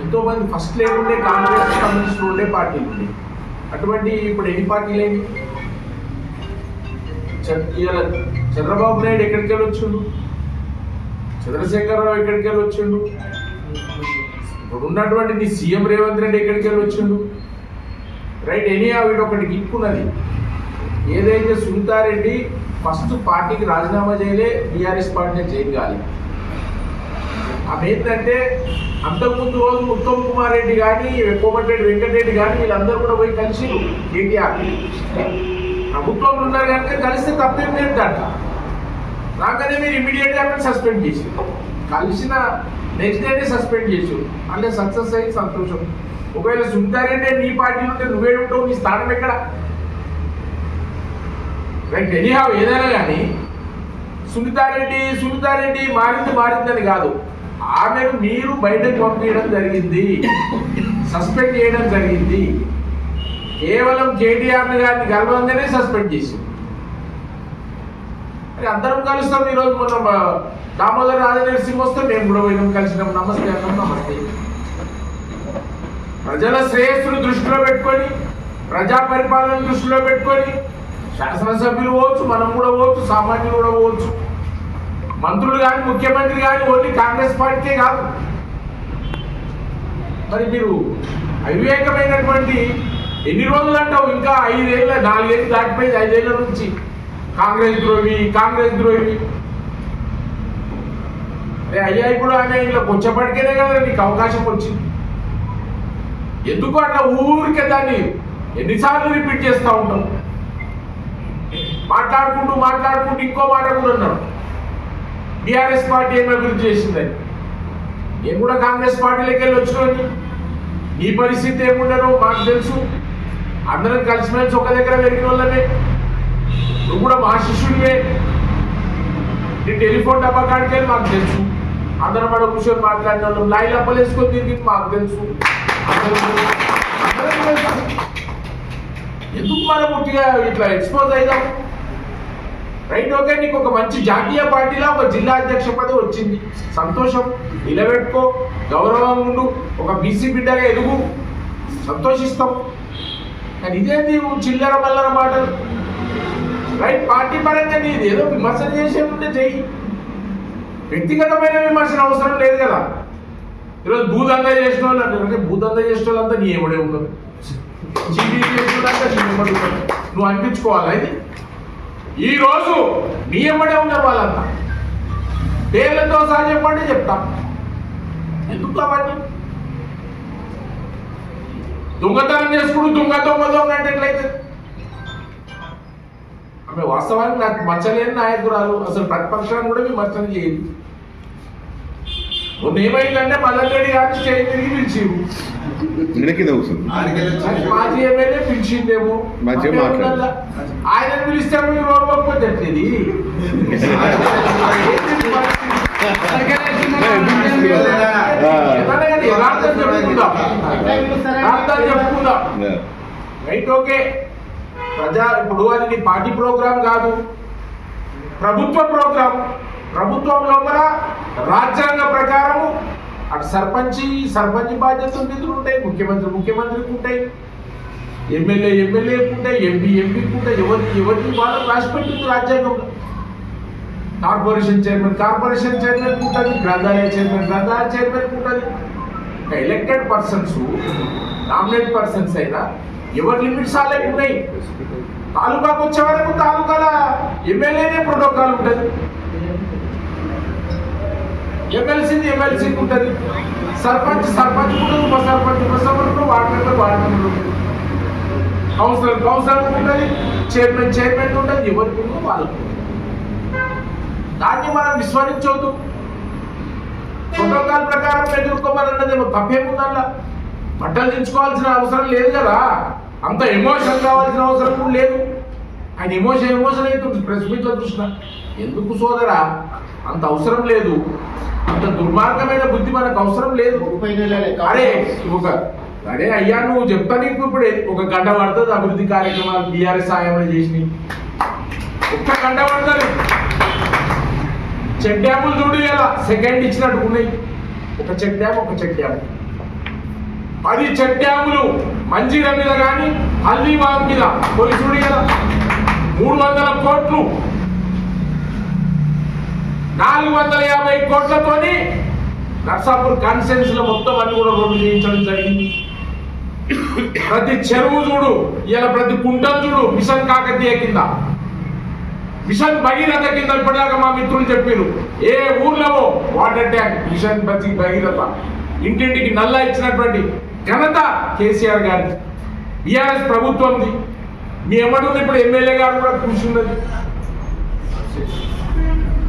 Speaker 8: ఎంతో మంది ఫస్ట్ లేకుండే కాంగ్రెస్ కమ్యూనిస్టులు ఉండే పార్టీలు ఉండే, అటువంటి ఇప్పుడు ఎన్ని పార్టీలు ఏంటి? చంద్రబాబు నాయుడు ఎక్కడికి వెళ్ళి వచ్చిండు, చంద్రశేఖరరావు ఎక్కడికి వెళ్ళి వచ్చిండు, ఇప్పుడు ఉన్నటువంటి నీ సీఎం రేవంత్ రెడ్డి ఎక్కడికి వెళ్ళి వచ్చిండు. రైట్, వీడు ఒకటి గిక్కున్నది. ఏదైతే సునీతారెడ్డి ఫస్ట్ పార్టీకి రాజీనామా చేయలే, బీఆర్ఎస్ పార్టీ జైలు కాలి. ఆమె ఏంటంటే అంతకుముందు రోజు ఉత్తమ్ కుమార్ రెడ్డి కానీ కోమటిరెడ్డి వెంకటరెడ్డి కానీ వీళ్ళందరూ కూడా పోయి కలిసి కేటీఆర్ ప్రభుత్వంలో ఉన్నారు కనుక కలిస్తే తప్పేం లేదు దాంట్లో. రాగానే మీరు ఇమీడియట్గా సస్పెండ్ చేసారు, కలిసిన నెక్స్ట్ డేనే సస్పెండ్ చేసారు. అంటే సక్సెస్ అయ్యి సంతోషం. ఒకవేళ సునీతారెడ్డి నీ పార్టీలో ఉంటే నువ్వే ఉంటావు, నీ స్థానం ఎక్కడ? రైట్, ఏదైనా కానీ సునీతారెడ్డి మారిందని కాదు, ఆమెను మీరు బయటకు పంపించడం జరిగింది, సస్పెండ్ చేయడం జరిగింది. కేవలం కేటీఆర్ గారిని గర్వంగానే సస్పెండ్ చేసింది. అందరం కలుస్తాం. ఈరోజు మొన్న దామోదర్ రాజనరసింహ వస్తే మేము కూడా పోయినాం, కలిసినాం, నమస్తే అన్నాం, నమస్తే. ప్రజల శ్రేయస్సును దృష్టిలో పెట్టుకొని, ప్రజా పరిపాలన దృష్టిలో పెట్టుకొని శాసనసభ్యులు పోవచ్చు, మనం కూడా పోవచ్చు, సామాన్యులు కూడా పోవచ్చు, మంత్రులు కానీ ముఖ్యమంత్రి కానీ ఓన్లీ కాంగ్రెస్ పార్టీకే కాదు. మరి మీరు అవివేకమైనటువంటి ఎన్ని రోజులు అంటావు? ఇంకా 4 ఏళ్ళు దాటిపోయింది, 5 ఏళ్ళ నుంచి కాంగ్రెస్ ద్రోహి. అయ్యా ఇప్పుడు ఆమె ఇలా కొంచెంపటికేనే కదా నీకు అవకాశం వచ్చింది. ఎందుకు అట్లా ఊరికే దాన్ని ఎన్నిసార్లు రిపీట్ చేస్తూ ఉంటాం? మాట్లాడుకుంటూ ఇంకో మాట కూడా అన్నాడు, బీఆర్ఎస్ పార్టీ ఏమి అభివృద్ధి చేసిందని. నేను కూడా కాంగ్రెస్ పార్టీలోకి వెళ్ళి వచ్చినోని, నీ పరిస్థితి ఏముండనో మాకు తెలుసు. అందరం కలిసిమెలిసి ఒక దగ్గర పెరిగిన వాళ్ళమే. నువ్వు కూడా మా శిష్యుడివే. నీ టెలిఫోన్ డబ్బా కాడికి వెళ్ళి మాకు తెలుసు. అందరం మన కూర్చొని మాట్లాడిన వాళ్ళం, లాయిలు అప్పలేసుకొని తిరిగి మాకు తెలుసు. ఎందుకు మనం ముట్టిగా ఇట్లా ఎక్స్పోజ్ అయిదాం? రైట్, ఓకే, నీకు ఒక మంచి జాతీయ పార్టీలో ఒక జిల్లా అధ్యక్ష పదవి వచ్చింది, సంతోషం, నిలబెట్టుకో, గౌరవంగా ఉండు, ఒక బీసీ బిడ్డగా ఎదుగు, సంతోషిస్తాం. కానీ ఇదేంటి చిల్లర మల్లర మాటలు? రైట్, పార్టీ పరంగా నీది ఏదో విమర్శన చేసే ఉంటే చెయ్యి, వ్యక్తిగతమైన విమర్శన అవసరం లేదు కదా. ఈరోజు భూదంగా చేసిన వాళ్ళు అంటే భూదంగా చేసిన వాళ్ళంతా నీ ఎవడే ఉండదు, నువ్వు అనిపించుకోవాలా? ఇది ఈ రోజు నీ ఎమ్మడే ఉన్నారు వాళ్ళంతా. పేర్లతో సహా చెప్పండి, చెప్తాం. ఎందుకు అవన్నీ దొంగతనం చేసుకుంటూ దొంగ అంటే ఎట్లయితే? ఆమె వాస్తవానికి నాకు మచ్చలేని నాయకురాలు, అసలు ప్రతిపక్షాన్ని కూడా విమర్శన చేయదు. ఏమైందంటే మదన్ రెడ్డి గారిని స్టేజ్ తిరిగి పిలిచిరు, మాజీ ఎమ్మెల్యే పిలిచిందేమో, ఆయన పిలిస్తే మీరు ఓడిపోతే ఎట్లేదు? చెప్పుకుందాం. రైట్, ఓకే, ఇప్పుడు అది పార్టీ ప్రోగ్రాం కాదు, ప్రభుత్వ ప్రోగ్రాం. ప్రభుత్వం లోపల రాజ్యాంగ ప్రకారము అటు సర్పంచ్ బాధ్యతలు నిధులు ఉంటాయి, ముఖ్యమంత్రికి ఉంటాయి, ఎమ్మెల్యేకి ఉంటాయి, ఎంపీకి ఉంటాయి. ఎవరికి వాళ్ళు రాసిపెట్టింది రాజ్యాంగంలో. కార్పొరేషన్ చైర్మన్ ఉంటుంది, గ్రంథాలయ చైర్మన్ ఉంటుంది. ఎలక్టెడ్ పర్సన్స్, నామినేట్ పర్సన్స్ అయినా ఎవరి లిమిట్స్ వాళ్ళకి ఉన్నాయి. తాలూకాకు వచ్చే వరకు తాలూకాల ఎమ్మెల్యేనే ప్రోటోకాల్ ఉంటుంది, ఎమ్మెల్సీకి ఉంటుంది, సర్పంచ్ ఉంటుంది, ఉప సర్పంచ్ వార్డు మెంబర్ కౌన్సిలర్ ఉంటుంది, చైర్మన్ ఉంటుంది. ఎవరికి వాళ్ళకు దాన్ని మనం విస్మరించవద్దు. ప్రోటోకాల్ ప్రకారం ఎదుర్కోమన్నదేమో తప్పేముందల్లా. బట్టలు దించుకోవాల్సిన అవసరం లేదు కదా, అంత ఎమోషన్ కావాల్సిన అవసరం కూడా లేదు. ఆయన ఎమోషన్ అవుతుంది ప్రెస్ మీట్లో చూసిన. ఎందుకు సోదరా, అంత అవసరం లేదు. అంత దుర్మార్గమైన బుద్ధి మనకు అవసరం లేదు. అరే అయ్యా, నువ్వు చెప్తా, నీకు ఇప్పుడు 1 గంట పడుతుంది అభివృద్ధి కార్యక్రమాలు బీఆర్ఎస్ సాయంలో చేసినాయి. 1 గంట పడుతుంది. చెక్ డ్యాములు చూడు, ఇలా సెకండ్ ఇచ్చినట్టు ఉన్నాయి. ఒక చెక్ డ్యామ్ 10 చెక్ డ్యాములు మంజీరా మీద కానీ హల్దీబాగ్ మీద పోయి చూడు, కదా 300 కోట్లు 450 కోట్లతోని నర్సాపూర్ కాన్స్టిట్యున్సీ లో మొత్తం అన్ని కూడా రోడ్లు చేయించడం జరిగింది. ప్రతి చెరువు చూడు, ఇలా ప్రతి కుంటం చూడు మిషన్ కాకతీయ కింద, మిషన్ భగీరథ కింద. ఇప్పటిదాకా మా మిత్రులు చెప్పారు, ఏ ఊర్లో వాటర్ ట్యాంక్ మిషన్ భగీరథ, ఇంటింటికి నల్లా ఇచ్చినటువంటి ఘనత కేసీఆర్ గారిది, బీఆర్ఎస్ ప్రభుత్వంది. మీ ఎమ్మడున్న ఇప్పుడు ఎమ్మెల్యే గారు కూడా కృషి ఉన్నది.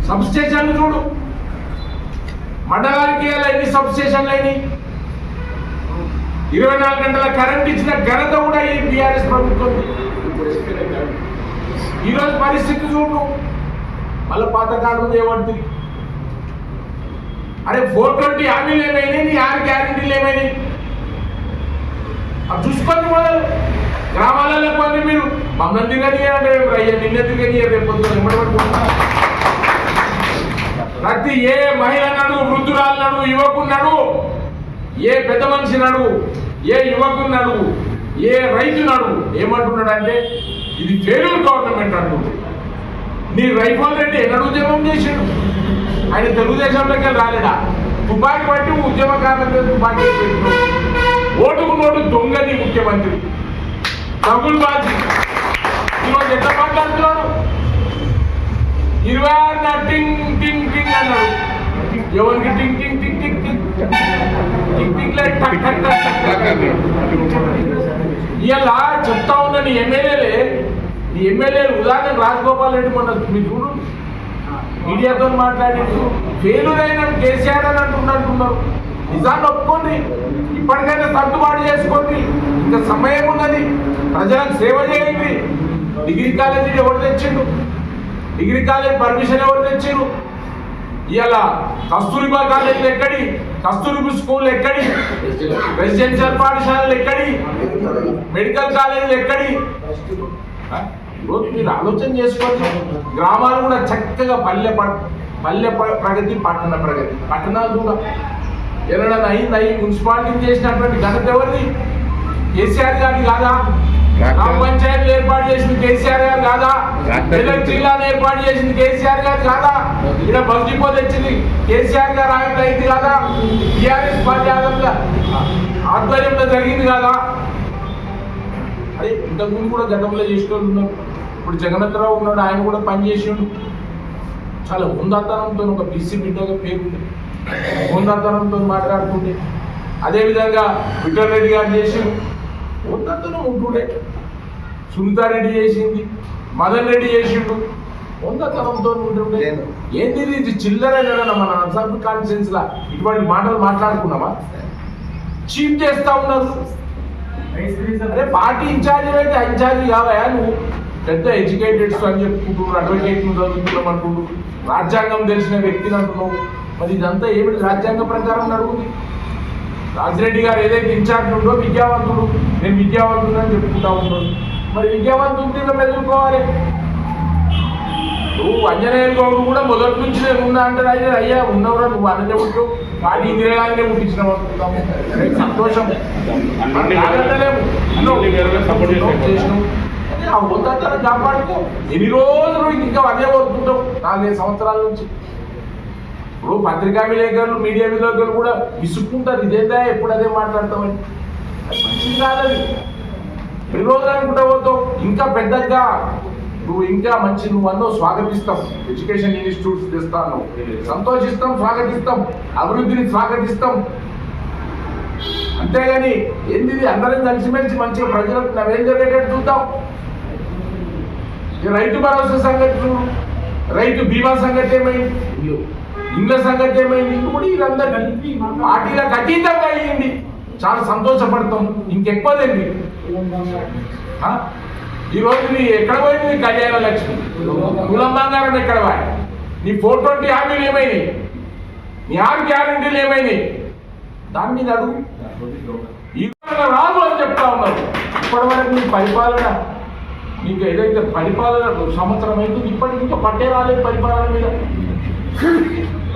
Speaker 8: సబ్ స్టేషన్లు చూడు, మండలానికి ఎన్ని సబ్ స్టేషన్లు అయినాయి. 24 గంటల కరెంట్ ఇచ్చిన ఘనత కూడా ఈ బీఆర్ఎస్ ప్రభుత్వం. ఈరోజు పరిస్థితి చూడు, మళ్ళీ పాత కాలం ఏమంటుంది, అరే 420 హామీలు ఏమైనాయి, నీ 6 గ్యారెంటీలు ఏమైనాయి అది చూసుకొని మొదలు. గ్రామాలలో కొన్ని మీరు మమ్మల్ని తిరగనియంటే అయ్యా నిన్న తిరగనియ రేపు ప్రతి ఏ మహిళ నడు, వృద్ధురాలు నడు, యువకున్నాడు, ఏ పెద్ద మనిషి నడు, ఏ యువకున్నాడు, ఏ రైతు నడు ఏమంటున్నాడు అంటే ఇది ఫెయిల్యూర్ గవర్నమెంట్ అంటుంది. నీ రైఫల్ రెడ్డి ఎన్నడు ఉద్యమం చేసాడు, ఆయన తెలుగుదేశంలోకి రాలేడా, తుపాకీ పట్టి ఉద్యమకారులతో తుపాకీ పెట్టిన ఓటుకు నోటు దొంగని ముఖ్యమంత్రి తగులు బాజీ. ఈరోజు ఎట్లా మాట్లాడుతున్నాడు, 26 టింగ్ టింగ్ టింగ్ అన్నాడు. ఎవరికి టింగ్ టింగ్ టింగ్ టింగ్ టింగ్ టింగ్ టింగ్ లైట్ టక్ టక్ టక్. ఇలా చెప్తా ఉన్న నీ ఎమ్మెల్యేలు ఉదాహరణ రాజగోపాల్ రెడ్డి మొన్న మీరు చూడు మీడియాతో మాట్లాడేది ఫెయిల్యూర్ అయిన కేసీఆర్ అని అంటున్నారు. నిజాన్ని ఒప్పుకోండి, ఇప్పటికైనా సర్దుబాటు చేసుకోండి, ఇంకా సమయం ఉన్నది, ప్రజలకు సేవ చేయండి. డిగ్రీ కాలేజీ ఎవరు తెచ్చిండు, డిగ్రీ కాలేజ్ పర్మిషన్ ఎవరు తెచ్చిండు, ఇలా కస్తూరిబా కాలేజీలు ఎక్కడి, కస్తూరిబా స్కూల్ ఎక్కడి, రెసిడెన్షియల్ పాఠశాలలు ఎక్కడి, మెడికల్ కాలేజీలు ఎక్కడి. ఈరోజు మీరు ఆలోచన చేసుకోండి. గ్రామాలు కూడా చక్కగా పల్లె ప్రగతి, పట్టణ ప్రగతి. పట్టణాలు కూడా ఎన్నడన్నా అయి మున్సిపాలిటీ చేసినటువంటి ఘనత ఎవరిది, కేసీఆర్ గారిని కాదా? గ్రామ పంచాయతీలు ఏర్పాటు చేసింది కేసీఆర్ గారు కాదా? మెదక్ జిల్లాను ఏర్పాటు చేసింది కేసీఆర్ గారు కాదా? ఇక్కడ బస్ డిపో తెచ్చింది కేసీఆర్ గారు ఆయన అయింది కాదా? టీఆర్ఎస్ పార్టీ ఆధ్వర్యంలో జరిగింది కాదా? అదే ఇంతకుముందు కూడా గతంలో చేసేవాళ్ళు ఉన్నారు. ఇప్పుడు జగన్నాథరావు ఉన్నాడు, ఆయన కూడా పనిచేసిండు. చాలా హుందాతనంతో ఒక బీసీ బిడ్డగా పేరుంది, హుందాతనంతో మాట్లాడుతుండే. అదేవిధంగా విఠల్ రెడ్డి గారు చేసిండు, హుందాతనం ఉంటుండే. సునీతారెడ్డి చేసింది, మదన్ రెడ్డి చేసిండు, హుందాతనంతో ఉంటుండే. ఏంది ఇది చిల్లర కదా? మన నర్సాపూర్ కాన్స్టిట్యున్సీ లా ఇటువంటి మాటలు మాట్లాడుకున్నామా? చీప్ చేస్తా ఉన్నారు. అరే పార్టీ ఇన్ఛార్జీ అయితే ఇన్ఛార్జీ కావయా నువ్వు? పెద్ద ఎడ్యుకేటెడ్స్ అని చెప్పుకుంటున్నారు, అడ్వకేట్ చదువుతున్నాం అంటున్నావు, రాజ్యాంగం తెలిసిన వ్యక్తిని అంటున్నావు. మరి ఇదంతా ఏమిటి? రాజ్యాంగ ప్రకారం నడుగుతుంది. రాజిరెడ్డి గారు ఏదైతే ఇన్ఛార్జ్ ఉండో విద్యావంతుడు, నేను విద్యావంతుడు అని చెప్పుకుంటా ఉన్నాడు. మరి విద్యావంతుడిని ఎదుర్కోవాలి. నువ్వు అంజనేయ గౌడు కూడా మొదటి నుంచి నేను ఉన్నా అంటే అయ్యా ఉన్నవరా నువ్వు అన్నదే పుట్టు పార్టీ ఇందిరాగానే పుట్టించినావు అనుకుంటాము. సంతోషం చేసినావు. ఆ హోదాతనం కాపాడుకో. ఎన్ని రోజులు ఇంకా అదే వదులుకుంటావు? 4-5 సంవత్సరాల నుంచి. ఇప్పుడు పత్రికా విలేకరులు, మీడియా విలేకరులు కూడా విసుక్కుంటారు, ఇదేందా ఎప్పుడు అదే మాట్లాడతామని. అది మంచిది కాదని ఎన్ని రోజులు అనుకుంటా పోతావు. ఇంకా పెద్దగా నువ్వు ఇంకా మంచి నువ్వు అన్నో స్వాగతిస్తాం. ఎడ్యుకేషన్ ఇన్స్టిట్యూట్స్ తెస్తాను, సంతోషిస్తాం, స్వాగతిస్తాం, అభివృద్ధిని స్వాగతిస్తాం. అంతేగాని ఏంది అందరం కలిసిమెలిసి మంచిగా ప్రజలకు నవేం జరిగేటట్టు చూద్దాం. రైతు భరోసా సంగతి చూడు, రైతు బీమా సంగతి ఏమైంది, ఇళ్ళ సంగతి ఏమైంది, ఇప్పుడు ఇదందరికీ పార్టీలకు అతీతంగా అయ్యింది. చాలా సంతోషపడతాం. ఇంకెక్కువ తెలియదు. ఈరోజు నీ ఎక్కడ పోయింది? నీ కళ్యాణ లక్ష్మి, తులం బంగారం ఎక్కడ పోయి? నీ 420 హామీలు ఏమైనాయి? నీ 6 గ్యారెంటీలు ఏమైనాయి? దాని మీద అడుగు. ఈ రాదు అని చెప్తా ఉన్నారు. ఇప్పటి వరకు నీ పరిపాలన, నీకు ఏదైతే పరిపాలన సంవత్సరం అవుతుంది, ఇప్పటికి ఇంకా పట్టే రాలేదు పరిపాలన మీద.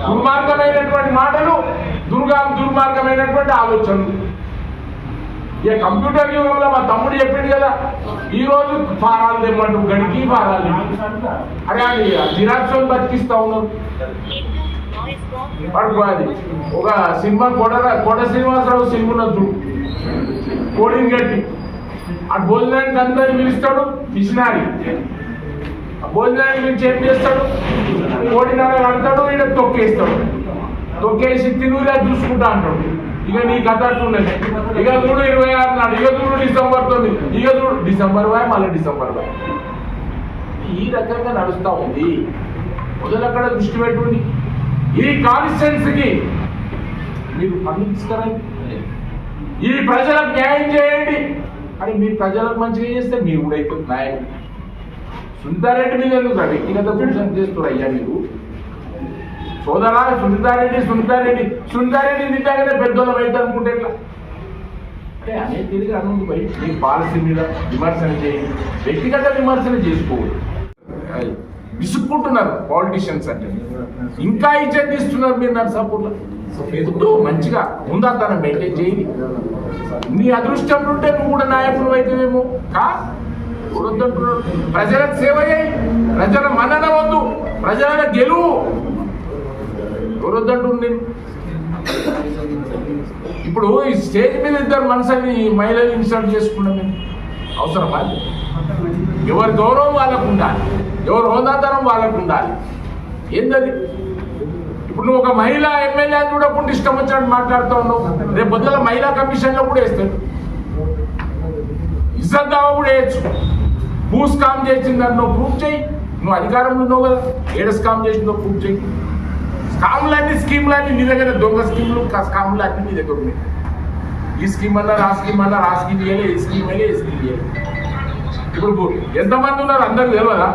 Speaker 8: దుర్మార్గమైనటువంటి మాటలు, దుర్మార్గమైనటువంటి ఆలోచనలు. ఇక కంప్యూటర్ యుగంలో మా తమ్ముడు చెప్పిండు కదా, ఈ రోజు ఫారాలు తెమ్మంటు గడికి ఫారాలు అరే అది జిరాక్స్ బతికిస్తా ఉన్నారు. పడుకోవాలి ఒక సినిమా కోట శ్రీనివాసరావు సినిమా చూడు, కోడింగ్ గట్టి అటు భోజనానికి అందరిని పిలుస్తాడు పిసినారి, భోజనానికి పిలిచి ఏం చేస్తాడు, కోడినార కడతాడు, ఈడ తొక్కేస్తాడు, తొక్కేసి తినుగా చూసుకుంటా అంటాడు. ఇక నీ కథ అట్లున్నది. ఇక చూడు 26 నాడు, ఇక చూడు డిసెంబర్ 9, ఇక చూడు డిసెంబర్ వాయ్ మళ్ళీ డిసెంబర్ వాయ్. ఈ రకంగా నడుస్తూ ఉంది. మొదలక్కడ దృష్టి పెట్టుంది. ఈ కాన్స్టిట్యున్సీకి మీరు పనులు తీసుకురండి, ఈ ప్రజలకు న్యాయం చేయండి అని మీరు ప్రజలకు మంచిగా చేస్తే మీరు కూడా అయితే న్యాయం. సునీతారెడ్డి మీద ఎందుకు వ్యక్తిగత దూషణ చేస్తారు అయ్యా మీరు? సోదరా సునీతారెడ్డి తింటాగానే పెద్దోళ్ళ బయట అనుకుంటే ఎట్లా అంటే అనే తిరిగి అనుంది బయట. మీ పాలసీ మీద విమర్శన చేయండి, వ్యక్తిగత విమర్శన చేసుకోవాలి. విసుక్కుంటున్నారు పాలిటిషియన్స్ అంటే, ఇంకా ఇజ్జత్ ఇస్తున్నారు మీరు నర్సాపూర్లో. ఎదుగుతూ మంచిగా ఉందాతనం మెయింటైన్ చేయండి. నీ అదృష్టం ఉంటే నువ్వు కూడా నాయకులు అయితేనేమో ప్రజలకు సేవ చేయి, ప్రజల మన్నన వద్దు, ప్రజల గెలువు ఎవరొద్దంటుంది. నేను ఇప్పుడు ఈ స్టేజ్ మీద ఇద్దరు మనుషుల్ని మహిళలు ఇన్సల్ట్ చేసుకున్నాం నేను అవసరమా? ఎవరి గౌరవం వాళ్ళకు ఉండాలి, ఎవరి హోదాతనం వాళ్ళకు ఉండాలి. ఏంటది? ఇప్పుడు నువ్వు ఒక మహిళా ఎమ్మెల్యే చూడకుండా ఇష్టం వచ్చినట్టు మాట్లాడుతూ ఉన్నావు. రేపు పొద్దున మహిళా కమిషన్లో కూడా వేస్తాడు, ఇజ్జత్ దావా కూడా వేయచ్చు. భూ స్కామ్ చేసిందని నువ్వు ప్రూఫ్ చేయి. నువ్వు అధికారంలో ఉన్నావు కదా, ఏడ స్కామ్ చేసిందో ప్రూఫ్ చేయి. స్కీమ్లన్నీ నీ దగ్గర, దొంగ స్కీమ్లు స్కామ్లు అన్నీ నీ దగ్గర ఉన్నాయి. ఈ స్కీమ్ అన్నారు, ఆ స్కీమ్ అన్నారు, ఆ స్కీమ్ ఇవ్వాలి, ఈ స్కీమ్ ఇవ్వాలి, ఈ స్కీమ్ ఇవ్వాలి. ఇప్పుడు ఎంతమంది ఉన్నారు అందరికి తెలియదా?